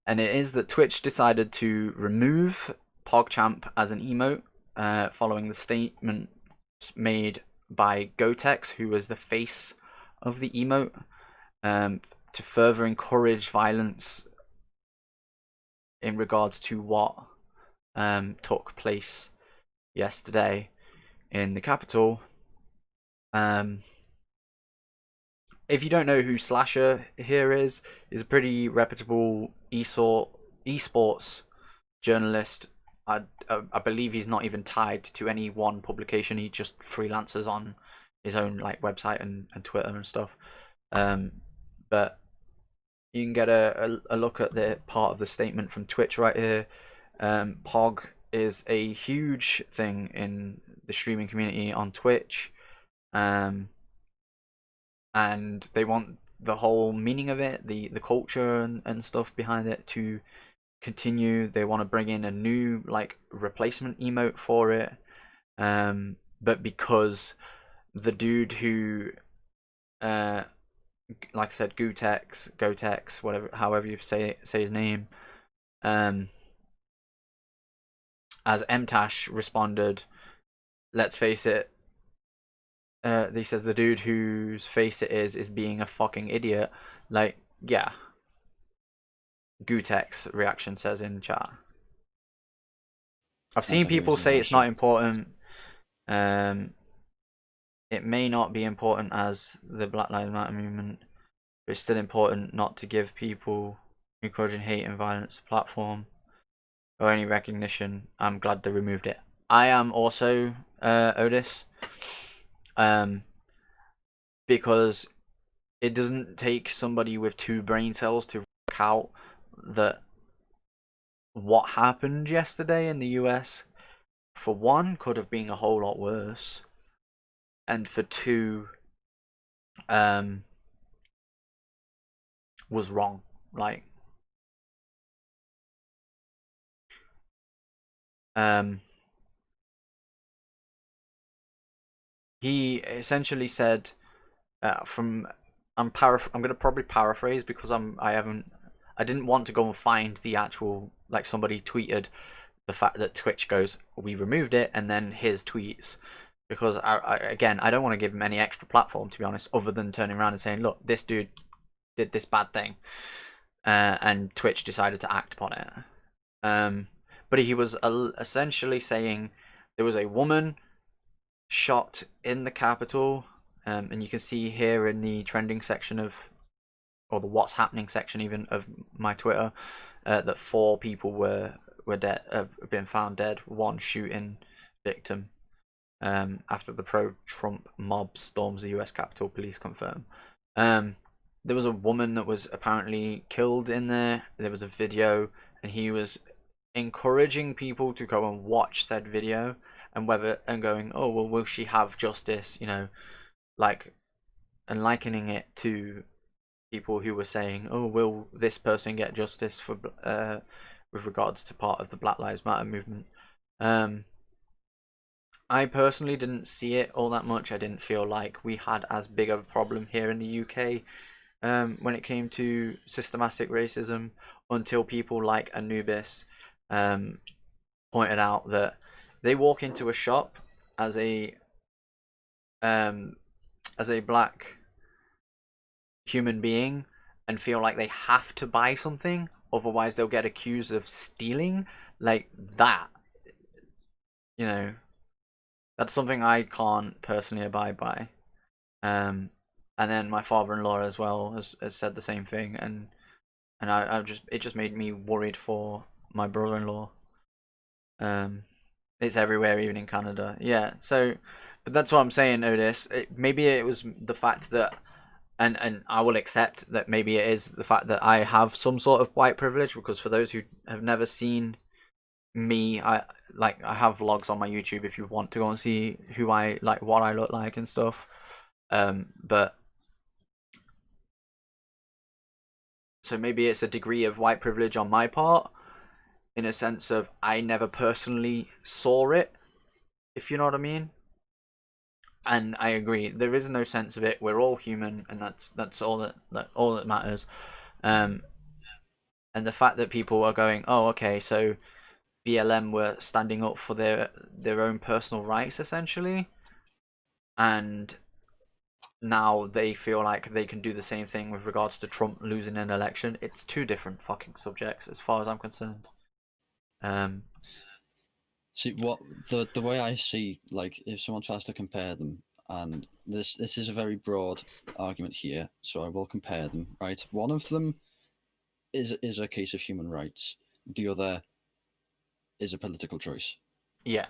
and it is that Twitch decided to remove PogChamp as an emote, following the statement made by Gotex, who was the face of the emote, to further encourage violence in regards to what took place yesterday in the Capitol. If you don't know who Slasher here is a pretty reputable esports journalist. I believe he's not even tied to any one publication. He just freelances on his own like website and Twitter and stuff. But you can get a look at the part of the statement from Twitch right here. Pog is a huge thing in the streaming community on Twitch. And they want the whole meaning of it, the culture and stuff behind it to continue. They want to bring in a new like replacement emote for it, but because the dude who, like I said, Gotex, whatever, however you say his name, as MTash responded, let's face it. He says the dude whose face it is being a fucking idiot. Like, yeah. Gutex reaction says in chat. I've Sounds seen like he people was say it's not emotional. important. It may not be important as the Black Lives Matter movement, but it's still important not to give people encouraging hate and violence a platform or any recognition. I'm glad they removed it. I am also Otis, because it doesn't take somebody with two brain cells to work out that what happened yesterday in the US, for one, could have been a whole lot worse, and for two, was wrong. Like, he essentially said, from I'm gonna probably paraphrase because I didn't want to go and find the actual, like, somebody tweeted the fact that Twitch goes, we removed it, and then his tweets, because again, I don't want to give him any extra platform, to be honest, other than turning around and saying, look, this dude did this bad thing, and Twitch decided to act upon it. But he was essentially saying there was a woman shot in the Capitol, and you can see here in the trending section of, or the what's happening section even of my Twitter, that 4 people were dead, have been found dead. 1 shooting victim. After the pro-Trump mob storms the U.S. Capitol, police confirm. There was a woman that was apparently killed in there. There was a video, and he was encouraging people to go and watch said video, and going, oh well, will she have justice? You know, like, and likening it to people who were saying, oh, will this person get justice for with regards to part of the Black Lives Matter movement. I personally didn't see it all that much. I didn't feel like we had as big of a problem here in the UK when it came to systematic racism, until people like Anubis pointed out that they walk into a shop as a black human being and feel like they have to buy something, otherwise they'll get accused of stealing. Like that, you know, that's something I can't personally abide by. And then my father-in-law as well has said the same thing, and it just made me worried for my brother-in-law. It's everywhere, even in Canada. Yeah, so, but that's what I'm saying, Otis. Maybe it was the fact that, and I will accept that maybe it is the fact that I have some sort of white privilege, because for those who have never seen me, I have vlogs on my YouTube if you want to go and see who I like, what I look like and stuff. But so maybe it's a degree of white privilege on my part, in a sense of I never personally saw it, if you know what I mean. And I agree, there is no sense of it. We're all human, and that's all that matters. And the fact that people are going, oh, okay, so BLM were standing up for their own personal rights essentially, and now they feel like they can do the same thing with regards to Trump losing an election. It's 2 different fucking subjects as far as I'm concerned. See what the way I see, like, if someone tries to compare them, and this is a very broad argument here, so I will compare them. Right, one of them is a case of human rights. The other is a political choice. Yeah.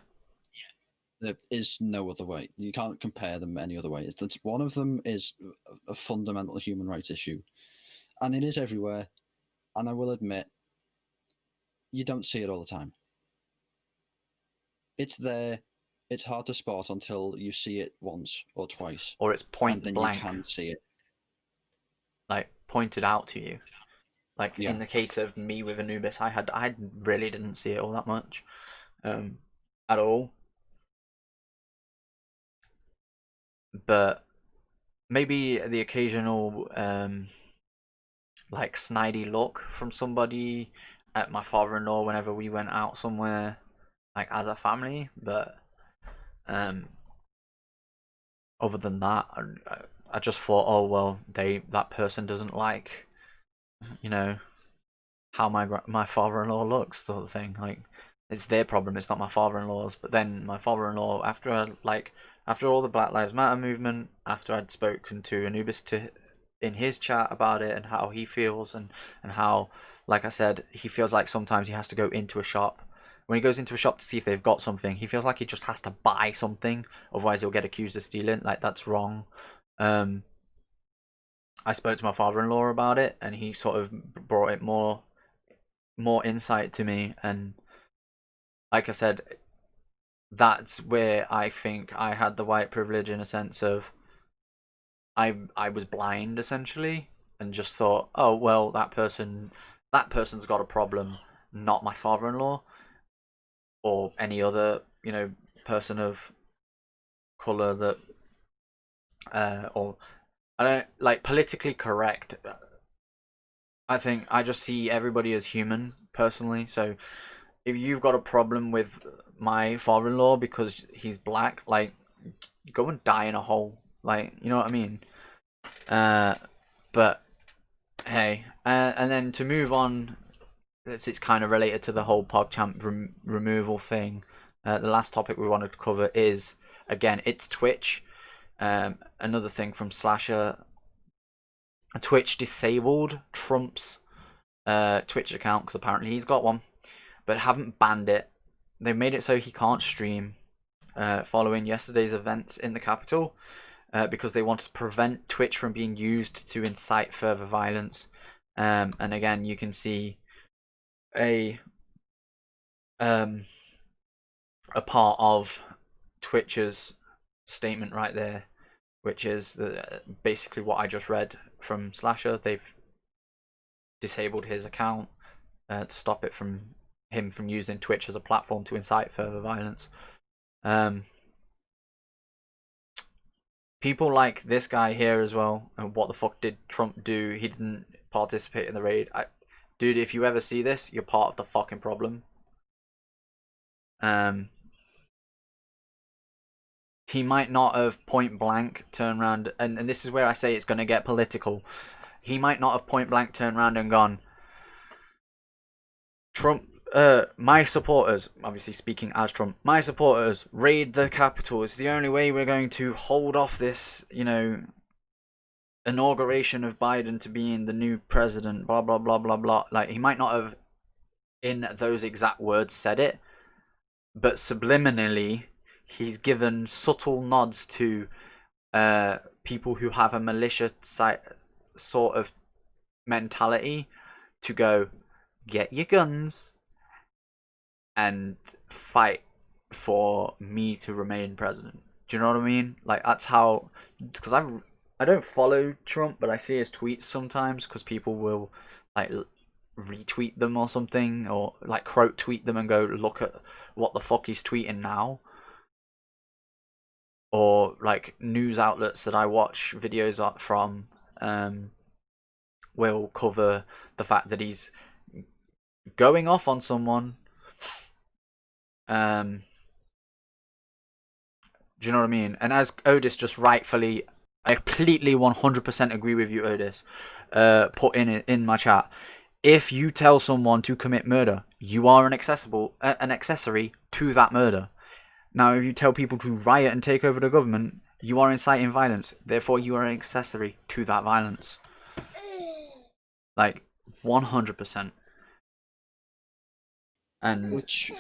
There is no other way. You can't compare them any other way. One of them is a fundamental human rights issue, and it is everywhere. And I will admit, you don't see it all the time. It's there. It's hard to spot until you see it once or twice, Or it's point and then blank, you can see it, like pointed out to you. Like yeah. in the case of me with Anubis, I really didn't see it all that much, at all. But maybe the occasional like snidey look from somebody at my father-in-law whenever we went out somewhere, like as a family. But other than that, I just thought, oh well, that person doesn't like, you know, how my father-in-law looks, sort of thing. Like, it's their problem, it's not my father-in-law's. But then my father-in-law, after all the Black Lives Matter movement, after I'd spoken to Anubis in his chat about it and how he feels, and how, like I said, he feels like sometimes he has to go into a shop. When he goes into a shop to see if they've got something, he feels like he just has to buy something, otherwise he'll get accused of stealing. Like, that's wrong. I spoke to my father-in-law about it, and he sort of brought it more insight to me. And like I said, that's where I think I had the white privilege, in a sense of I was blind essentially, and just thought, oh well, that person's got a problem, not my father-in-law or any other, you know, person of color that or I don't like politically correct. I think I just see everybody as human personally. So if you've got a problem with my father-in-law because he's black, like go and die in a hole. Like, you know what I mean? Uh, but hey, and then to move on, it's kind of related to the whole PogChamp removal thing. The last topic we wanted to cover is again, it's Twitch. Another thing from Slasher. Twitch disabled Trump's Twitch account because apparently he's got one, but haven't banned it. They've made it so he can't stream following yesterday's events in the Capitol because they want to prevent Twitch from being used to incite further violence. And again, you can see a a part of Twitch's statement right there, which is basically what I just read from Slasher. They've disabled his account to stop it from him from using Twitch as a platform to incite further violence. People like this guy here as well. And what the fuck did Trump do? He didn't participate in the raid. Dude, if you ever see this, you're part of the fucking problem. He might not have point blank turned around, and this is where I say it's going to get political. He might not have point blank turned around and gone, Trump, my supporters, obviously speaking as Trump, my supporters raid the Capitol. It's the only way we're going to hold off this, inauguration of Biden to being the new president, blah, blah, blah, blah, blah. Like, he might not have, in those exact words, said it, but subliminally, he's given subtle nods to people who have a malicious sort of mentality to go, get your guns and fight for me to remain president. Do you know what I mean? Like, that's how, because I don't follow Trump, but I see his tweets sometimes because people will like retweet them or something, or like quote tweet them and go, look at what the fuck he's tweeting now. Or like news outlets that I watch videos from will cover the fact that he's going off on someone. Do you know what I mean? And as Odis just rightfully, I completely 100% agree with you, Odis. Put in my chat. If you tell someone to commit murder, you are an accessory to that murder. Now, if you tell people to riot and take over the government, you are inciting violence. Therefore, you are an accessory to that violence. Like, 100%. And which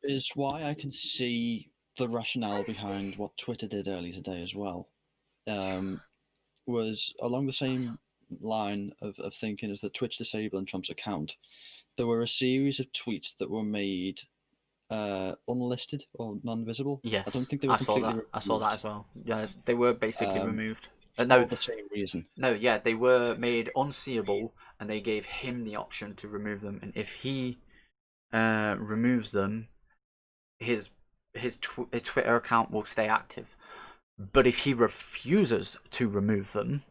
is why I can see the rationale behind what Twitter did earlier today as well. Was along the same line of thinking as the Twitch disabling Trump's account. There were a series of tweets that were made unlisted or non-visible. yes, I don't think they were completely removed. I saw that as well. Yeah, they were basically removed. For the same reason. No, yeah, they were made unseeable, and they gave him the option to remove them. And if he removes them, his Twitter account will stay active. But if he refuses to remove them,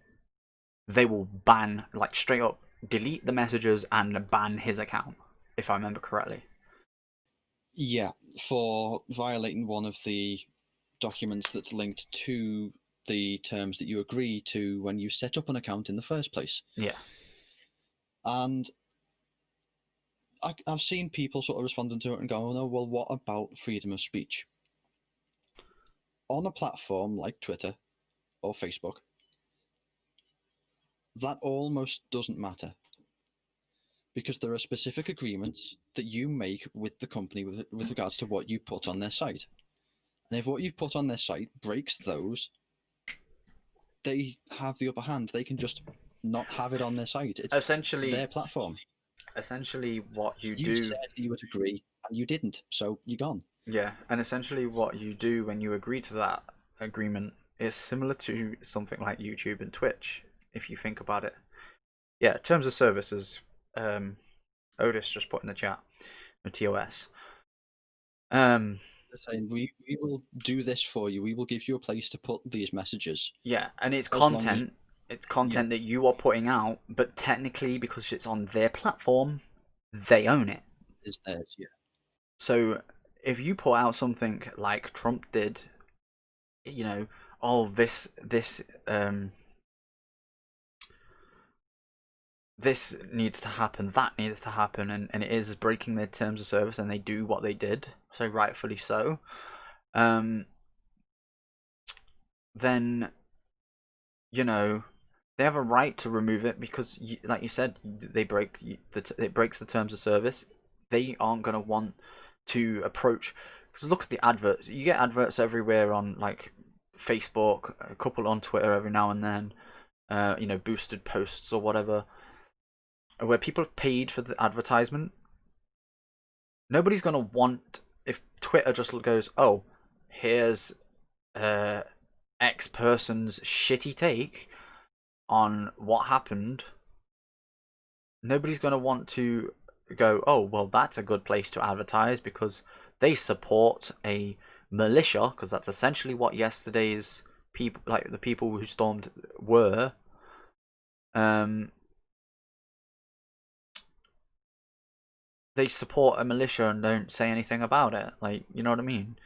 they will ban, like straight up, delete the messages and ban his account, if I remember correctly. Yeah, for violating one of the documents that's linked to the terms that you agree to when you set up an account in the first place. Yeah. And I've seen people sort of responding to it and going, oh, no, well, what about freedom of speech? On a platform like Twitter or Facebook, that almost doesn't matter, because there are specific agreements that you make with the company with regards to what you put on their site. And if what you've put on their site breaks those, they have the upper hand. They can just not have it on their site. It's essentially their platform. Essentially, what you do. You said you would agree, and you didn't, so you're gone. Yeah, and essentially what you do when you agree to that agreement is similar to something like YouTube and Twitch, if you think about it. Yeah, terms of services. Otis just put in the chat, the TOS. Saying we will do this for you. We will give you a place to put these messages. Yeah, and it's content. It's content that you are putting out, but technically, because it's on their platform, they own it. Is theirs, yeah. So if you put out something like Trump did, you know, oh this needs to happen, that needs to happen, and it is breaking their terms of service, and they do what they did, so rightfully so. Then, you know, they have a right to remove it because, like you said, it breaks the terms of service. They aren't gonna want to approach, because look at the adverts. You get adverts everywhere on like Facebook, a couple on Twitter every now and then. Boosted posts or whatever, where people have paid for the advertisement. Nobody's gonna want, if Twitter just goes, oh, here's X person's shitty take on what happened. Nobody's gonna want to go, oh, well, that's a good place to advertise because they support a militia, because that's essentially what yesterday's people, like the people who stormed, were. They support a militia and don't say anything about it. Like, you know what I mean?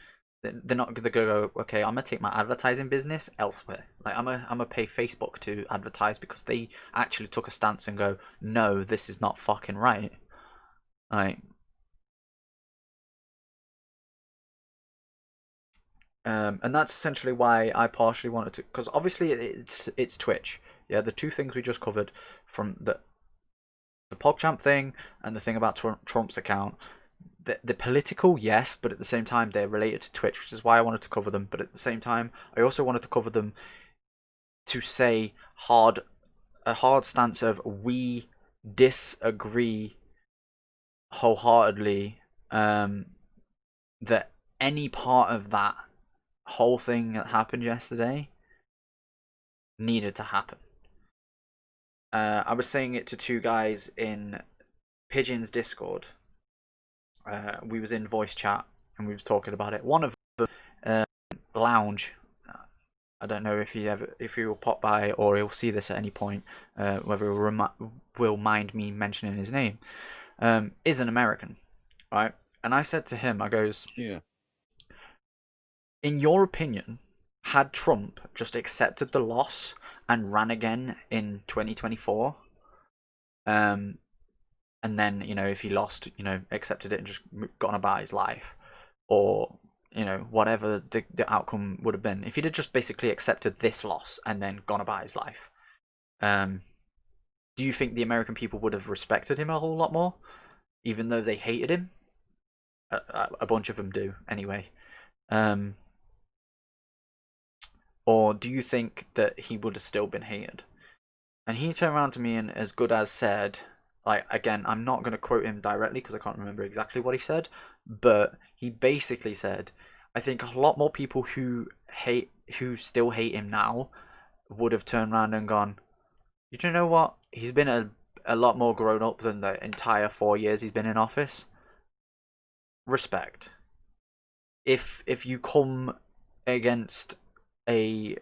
They're not gonna go, okay, I'm gonna take my advertising business elsewhere. Like, I'm gonna pay Facebook to advertise because they actually took a stance and go, no, this is not fucking right. Like, and that's essentially why I partially wanted to, because obviously it's Twitch. Yeah, the two things we just covered, from the PogChamp thing and the thing about Trump's account. The political, yes, but at the same time they're related to Twitch, which is why I wanted to cover them. But at the same time, I also wanted to cover them to say a hard stance of, we disagree wholeheartedly, that any part of that whole thing that happened yesterday needed to happen. I was saying it to two guys in Pigeon's Discord. We was in voice chat and we was talking about it. One of them, Lounge. I don't know if he will pop by or he'll see this at any point. Whether will mind me mentioning his name. Is an American, right? And I said to him, I goes, yeah. In your opinion, had Trump just accepted the loss and ran again in 2024, and then, if he lost, accepted it and just gone about his life, or whatever the outcome would have been, if he'd have just basically accepted this loss and then gone about his life, do you think the American people would have respected him a whole lot more, even though they hated him? A bunch of them do, anyway. Or do you think that he would have still been hated? And he turned around to me and, as good as, said, like, again, I'm not going to quote him directly because I can't remember exactly what he said, but he basically said, I think a lot more people who still hate him now would have turned around and gone, you know what? He's been a lot more grown up than the entire 4 years he's been in office. Respect. If you come against if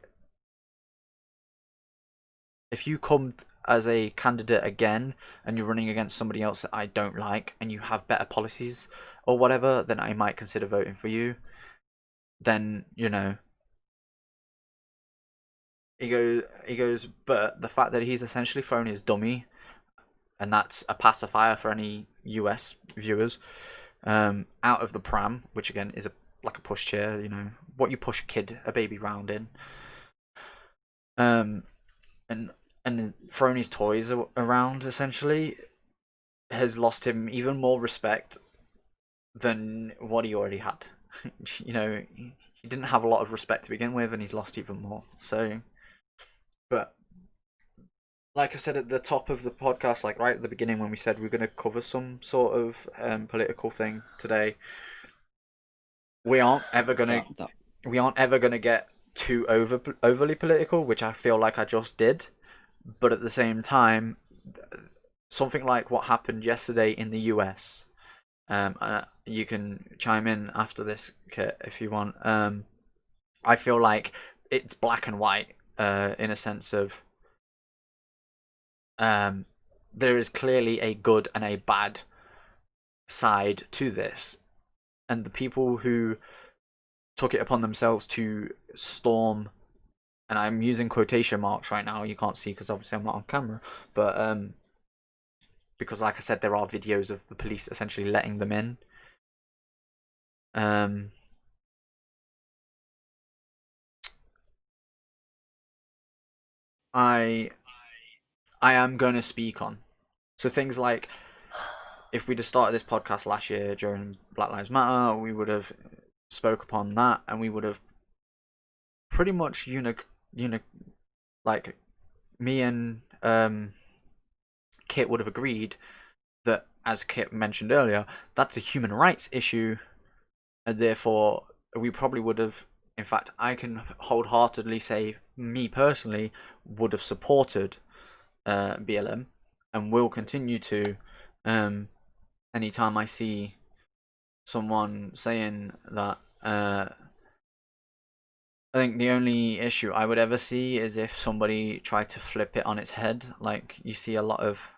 you come as a candidate again and you're running against somebody else that I don't like and you have better policies or whatever, then I might consider voting for you. Then, he goes, but the fact that he's essentially thrown his dummy, and that's a pacifier for any US viewers, out of the pram, which again is like a pushchair, what you push a baby round in, and thrown his toys around, essentially, has lost him even more respect than what he already had. He didn't have a lot of respect to begin with, and he's lost even more. So, but like I said at the top of the podcast, like right at the beginning when we said we're going to cover some sort of political thing today, we aren't ever going to get too overly political, which I feel like I just did. But at the same time, something like what happened yesterday in the US, you can chime in after this, Kit, if you want. I feel like it's black and white, in a sense of, there is clearly a good and a bad side to this, and the people who took it upon themselves to storm, and I'm using quotation marks right now, you can't see because obviously I'm not on camera, but because like I said, there are videos of the police essentially letting them in. I am going to speak on. So things like, if we'd have started this podcast last year during Black Lives Matter, we would have spoke upon that, and we would have pretty much like me and Kit would have agreed that, as Kit mentioned earlier, that's a human rights issue, and therefore we probably would have. In fact, I can wholeheartedly say, me personally, would have supported BLM, and will continue to. Anytime I see someone saying that, I think the only issue I would ever see is if somebody tried to flip it on its head. Like, you see a lot of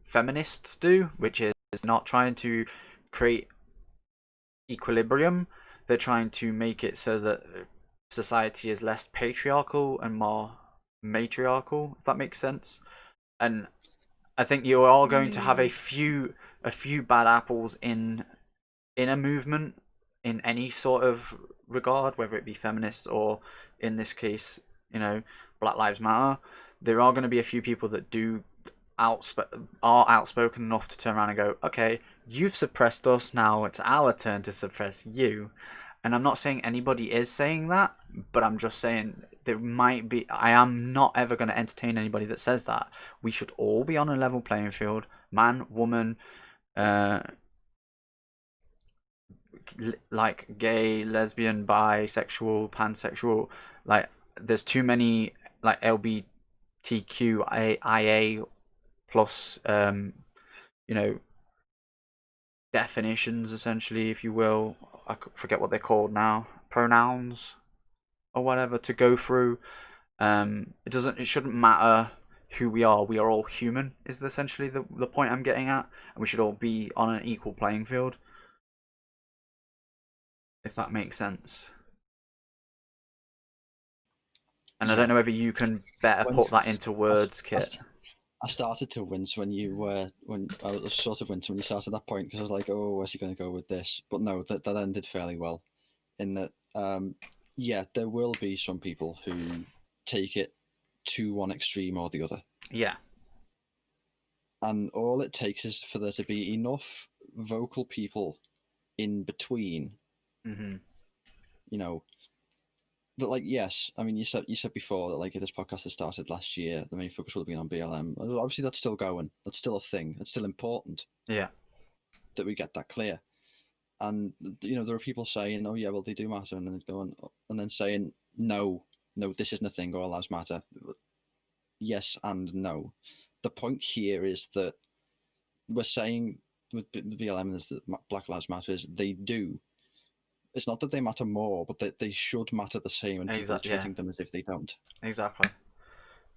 feminists do, which is not trying to create equilibrium. They're trying to make it so that society is less patriarchal and more matriarchal, if that makes sense. And I think you are going to have a few bad apples in a movement, in any sort of regard, whether it be feminists or, in this case, Black Lives Matter. There are going to be a few people that are outspoken enough to turn around and go, okay, you've suppressed us, now it's our turn to suppress you. And I'm not saying anybody is saying that, but I'm just saying there might be. I am not ever going to entertain anybody that says that. We should all be on a level playing field, man, woman, like gay, lesbian, bisexual, pansexual. Like, there's too many like LGBTQIA plus definitions, essentially, if you will. I forget what they're called now, pronouns or whatever, to go through. It shouldn't matter who we are all human, is essentially the point I'm getting at, and we should all be on an equal playing field, if that makes sense. And I don't know whether you can better put that into words, Kit. I started to wince when I was sort of wincing when you started that point, because I was like, oh, where's he going to go with this? But no, that ended fairly well, in that, yeah, there will be some people who take it to one extreme or the other. Yeah. And all it takes is for there to be enough vocal people in between. Mm-hmm. That, like, yes, I mean, you said before that, like, if this podcast had started last year, the main focus would have been on BLM. Obviously, that's still going. That's still a thing. It's still important. Yeah. That we get that clear. And there are people saying, "Oh yeah, well, they do matter," and then going and then saying, "No, this isn't a thing. All lives matter." Yes and no. The point here is that we're saying with BLM is that Black Lives Matter is they do. It's not that they matter more, but that they should matter the same, and people are treating them as if they don't. Exactly.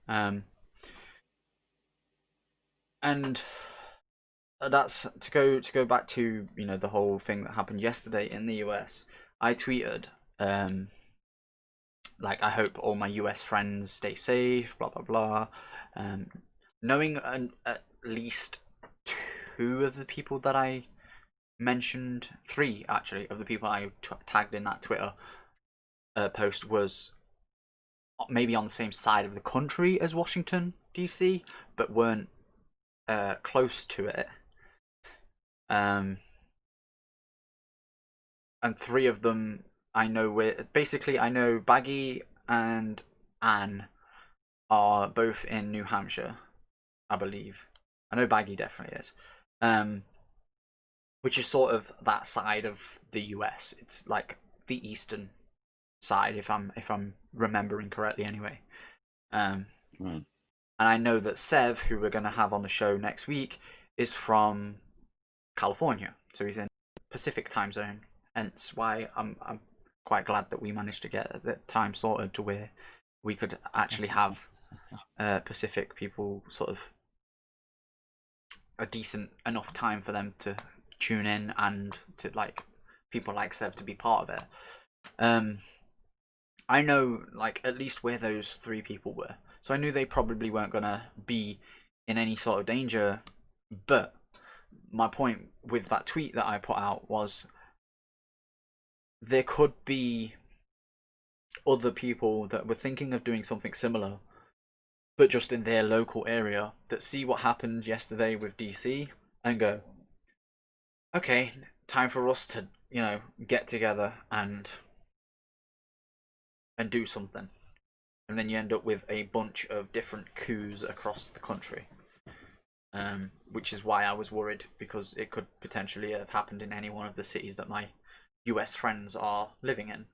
And that's to go back to the whole thing that happened yesterday in the US. I tweeted, like, I hope all my US friends stay safe, blah blah blah. Knowing at least two of the people that I mentioned, three actually of the people I tagged in that Twitter post, was maybe on the same side of the country as Washington DC, but weren't close to it. And three of them I know I know Baggy and Anne are both in New Hampshire, I believe. I know Baggy definitely is. Which is sort of that side of the US. It's like the eastern side, if I'm remembering correctly anyway. And I know that Sev, who we're going to have on the show next week, is from California, so he's in Pacific time zone. Hence why I'm quite glad that we managed to get the time sorted to where we could actually have Pacific people sort of a decent enough time for them to tune in and to like people like Sev to be part of it. I know like at least where those three people were, so I knew they probably weren't gonna be in any sort of danger. But my point with that tweet that I put out was there could be other people that were thinking of doing something similar, but just in their local area, that see what happened yesterday with DC and go, okay, time for us to, get together and do something. And then you end up with a bunch of different coups across the country. Which is why I was worried, because it could potentially have happened in any one of the cities that my US friends are living in.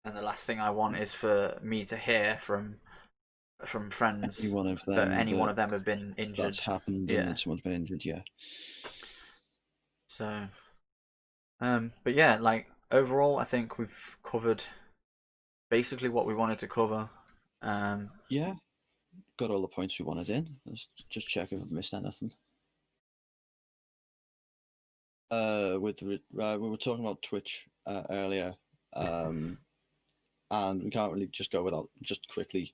And the last thing I want is for me to hear from friends Any one of them that any one of them have been injured. That's happened, and someone's been injured, yeah. So, but yeah, like overall, I think we've covered basically what we wanted to cover. Yeah, got all the points we wanted in. Let's just check if I've missed anything. We were talking about Twitch earlier, and we can't really just go without just quickly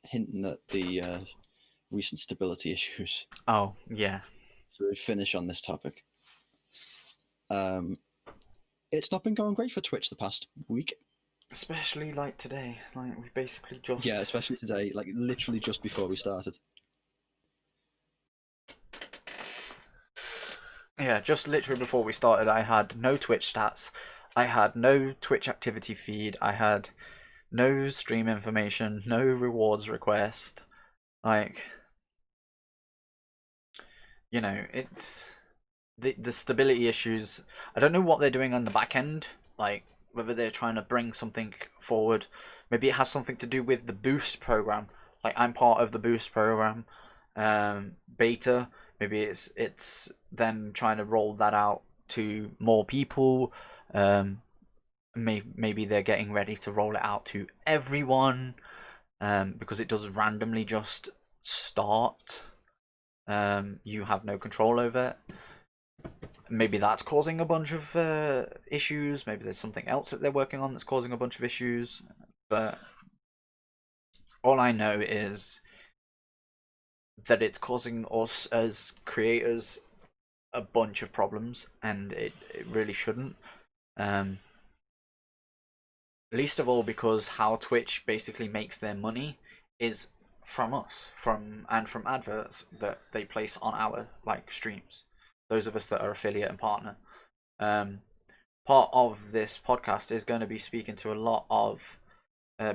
hinting at the recent stability issues. Oh yeah. So we finish on this topic. It's not been going great for Twitch the past week. Especially like today, like we basically just especially today, like literally just before we started. Yeah, just literally before we started, I had no Twitch stats, I had no Twitch activity feed, I had no stream information, no rewards request. Like, it's the stability issues. I don't know what they're doing on the back end, like whether they're trying to bring something forward. Maybe it has something to do with the Boost program. Like I'm part of the Boost program beta. Maybe it's them trying to roll that out to more people. Maybe they're getting ready to roll it out to everyone, because it does randomly just start. You have no control over it. Maybe that's causing a bunch of issues. Maybe there's something else that they're working on that's causing a bunch of issues. But all I know is that it's causing us as creators a bunch of problems, and it really shouldn't. Least of all because how Twitch basically makes their money is from us, from adverts that they place on our streams. Those of us that are affiliate and partner. Part of this podcast is going to be speaking to a lot of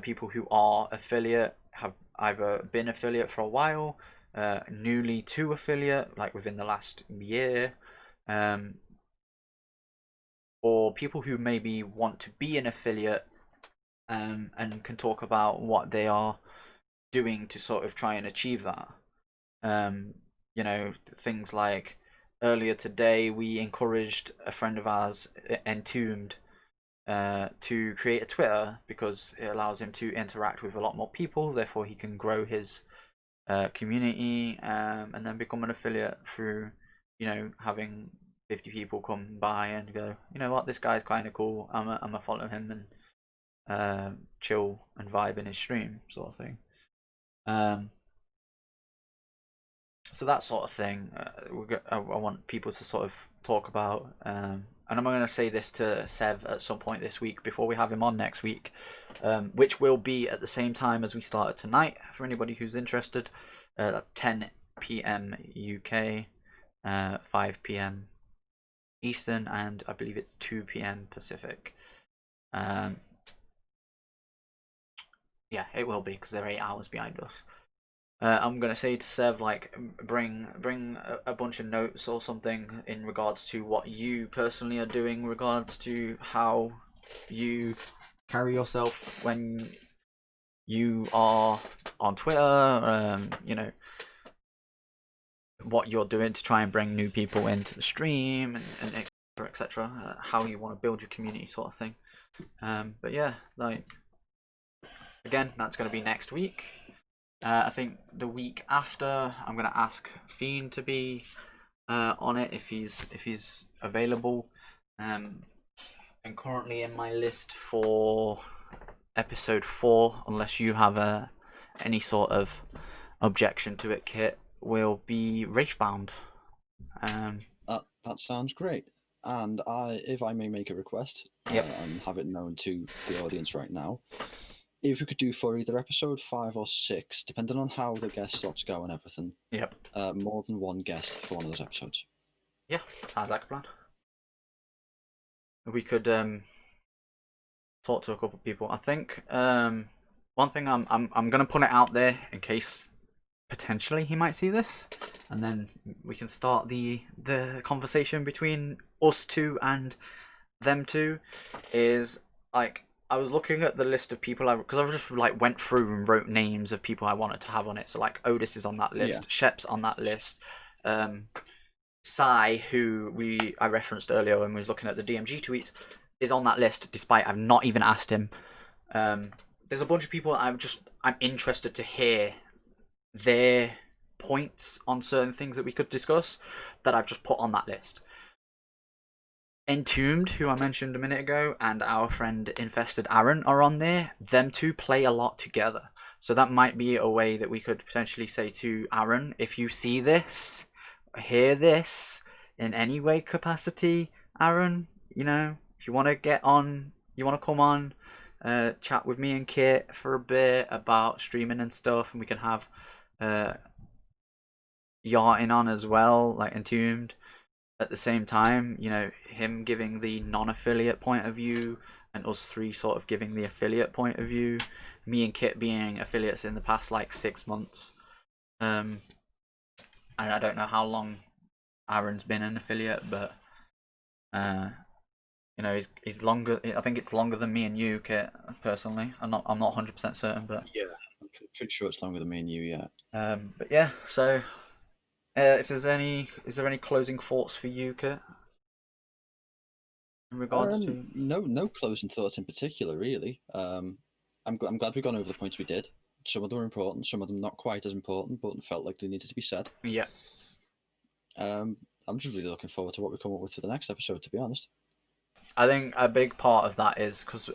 people who are affiliate, have either been affiliate for a while, newly to affiliate, like within the last year, or people who maybe want to be an affiliate, and can talk about what they are doing to sort of try and achieve that. Things like earlier today we encouraged a friend of ours, Entombed, to create a Twitter because it allows him to interact with a lot more people, therefore he can grow his community, and then become an affiliate through having 50 people come by and go, you know what, this guy's kind of cool, I'm gonna follow him and chill and vibe in his stream, sort of thing. So that sort of thing, I want people to sort of talk about, and I'm going to say this to Sev at some point this week before we have him on next week, which will be at the same time as we started tonight for anybody who's interested. That's 10 p.m. UK, 5 p.m. Eastern, and I believe it's 2 p.m. Pacific. Yeah, it will be because they're 8 hours behind us. I'm gonna say to Sev, like, bring a bunch of notes or something in regards to what you personally are doing, in regards to how you carry yourself when you are on Twitter. what you're doing to try and bring new people into the stream and etc. How you want to build your community, sort of thing. But yeah, like again, that's going to be next week. I think the week after, I'm going to ask Fiend to be on it if he's available. And currently in my list for episode 4, unless you have any sort of objection to it, Kit, will be Wraithbound. That sounds great. And if I may make a request, Yep. and have it known to the audience right now, if we could do for either episode 5 or 6, depending on how the guest slots go and everything, Yep. more than one guest for one of those episodes. Yeah, sounds like a plan. We could talk to a couple of people. I think one thing I'm gonna put it out there in case potentially he might see this, and then we can start the conversation between us two and them two. Is like I was looking at the list of people because I just like went through and wrote names of people I wanted to have on it. So like Otis is on that list, Shep's on that list. Sai, who I referenced earlier when we was looking at the DMG tweets, is on that list despite I've not even asked him. There's a bunch of people I'm interested to hear their points on certain things that we could discuss that I've just put on that list. Entombed, who I mentioned a minute ago, and our friend Infested Aaron are on there. Them two play a lot together. So that might be a way that we could potentially say to Aaron, if you see this, hear this in any way capacity, Aaron, you know, if you want to get on, you want to come on, chat with me and Kit for a bit about streaming and stuff, and we can have Yarting on as well, like Entombed. At the same time, you know, him giving the non-affiliate point of view and us three sort of giving the affiliate point of view. Me and Kit being affiliates in the past like 6 months. And I don't know how long Aaron's been an affiliate, but you know, he's longer. I think it's longer than me and you, Kit. Personally, I'm not 100% certain, but yeah, I'm pretty sure it's longer than me and you. Yeah. But yeah, so if is there any closing thoughts for you, Kit? In regards to no closing thoughts in particular, really. I'm glad we've gone over the points we did. Some of them are important, some of them not quite as important, but felt like they needed to be said. Yeah. I'm just really looking forward to what we come up with for the next episode, to be honest. I think a big part of that is because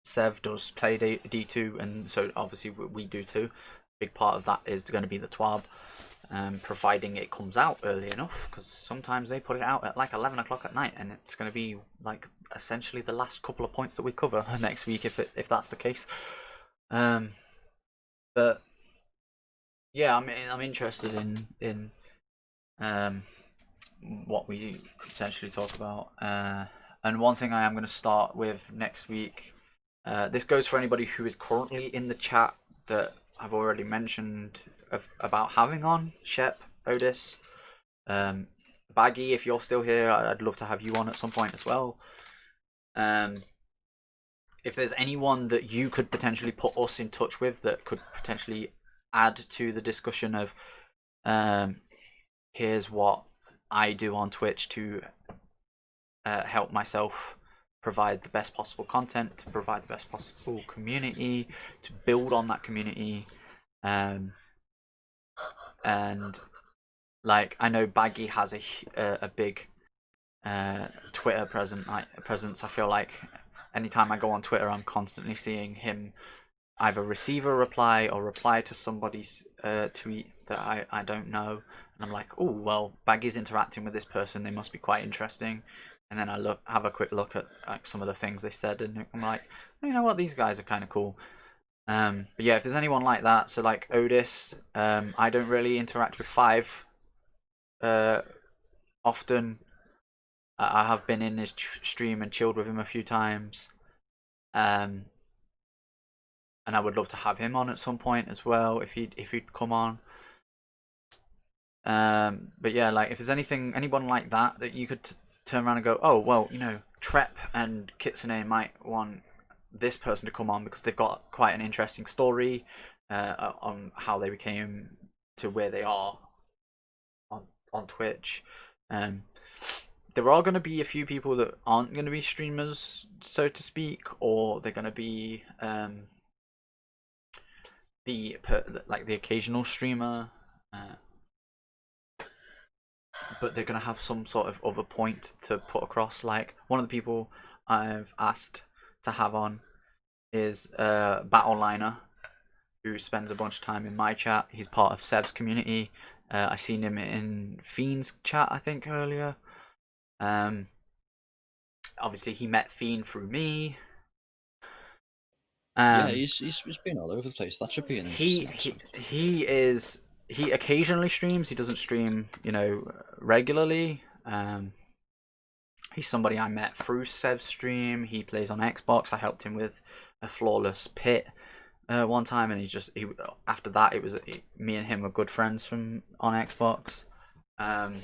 Sev does play D2, and so obviously we do too. A big part of that is going to be the TWAB, providing it comes out early enough, because sometimes they put it out at like 11 o'clock at night, and it's going to be like essentially the last couple of points that we cover next week if that's the case. But yeah, I'm interested in what we could potentially talk about. And one thing I am going to start with next week, this goes for anybody who is currently in the chat that I've already mentioned about having on, Shep, Otis, Baggy, if you're still here, I'd love to have you on at some point as well. If there's anyone that you could potentially put us in touch with that could potentially add to the discussion of here's what I do on Twitch to help myself provide the best possible content, to provide the best possible community, to build on that community, and like I know Baggy has a big Twitter presence. I feel like anytime I go on Twitter, I'm constantly seeing him either receive a reply or reply to somebody's tweet that I don't know, and I'm like, oh well, Baggy's interacting with this person, they must be quite interesting. And then I have a quick look at like some of the things they said, and I'm like, you know what, these guys are kind of cool. But yeah, if there's anyone like that, so like Otis, I don't really interact with Five often. I have been in his stream and chilled with him a few times, and I would love to have him on at some point as well if he'd come on. But yeah, like if there's anyone like that you could turn around and go, oh well, you know, Trep and Kitsune might want this person to come on because they've got quite an interesting story on how they became to where they are, on Twitch. There are going to be a few people that aren't going to be streamers, so to speak, or they're going to be the occasional streamer, but they're going to have some sort of other point to put across. Like, one of the people I've asked to have on is Battleliner, who spends a bunch of time in my chat. He's part of Seb's community. I seen him in Fiend's chat, I think, earlier. Obviously he met Fiend through me. Yeah, he's been all over the place. That should be an interesting episode. He occasionally streams. He doesn't stream, regularly. He's somebody I met through Sev's stream. He plays on Xbox. I helped him with a flawless pit one time, and after that it was me and him were good friends from on Xbox. And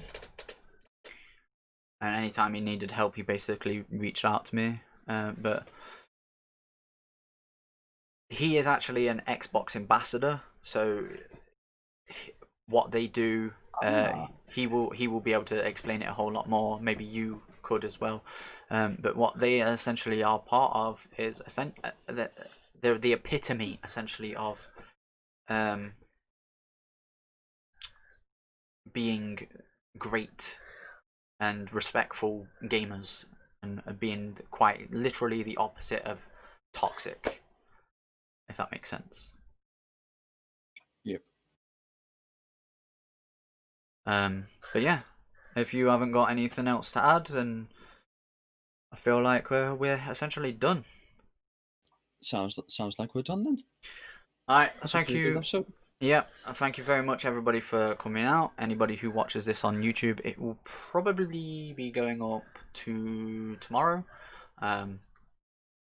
anytime he needed help, he basically reached out to me. But he is actually an Xbox ambassador, so what they do, he will be able to explain it a whole lot more. Maybe you could as well. But what they essentially are part of is they're the epitome essentially of being great and respectful gamers, and being quite literally the opposite of toxic, if that makes sense. Yep. But yeah, if you haven't got anything else to add, then I feel like we're essentially done. Sounds like we're done then. Alright, thank you. Yeah, thank you very much, everybody, for coming out. Anybody who watches this on YouTube, it will probably be going up to tomorrow,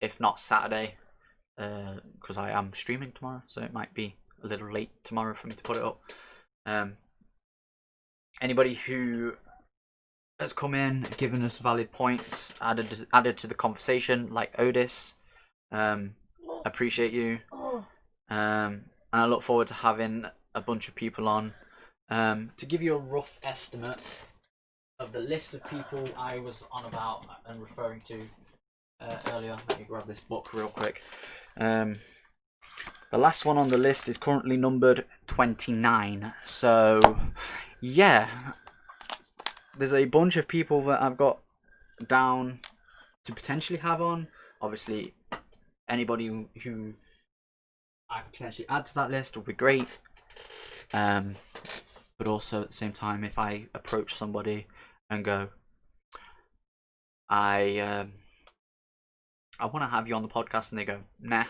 if not Saturday, because I am streaming tomorrow, so it might be a little late tomorrow for me to put it up. Anybody who has come in, given us valid points, added to the conversation, like Odis, appreciate you. And I look forward to having a bunch of people on. To give you a rough estimate of the list of people I was on about and referring to earlier, let me grab this book real quick. The last one on the list is currently numbered 29. So, yeah, there's a bunch of people that I've got down to potentially have on. Obviously, anybody who I could potentially add to that list would be great. But also at the same time, if I approach somebody and go, I want to have you on the podcast, and they go, nah,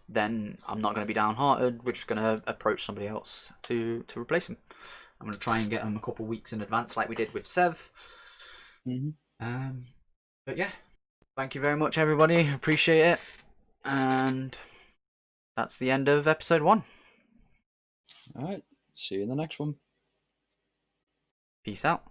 then I'm not going to be downhearted. We're just going to approach somebody else to replace him. I'm going to try and get them a couple weeks in advance, like we did with Sev. But yeah, thank you very much, everybody. Appreciate it. And that's the end of episode 1. All right. See you in the next one. Peace out.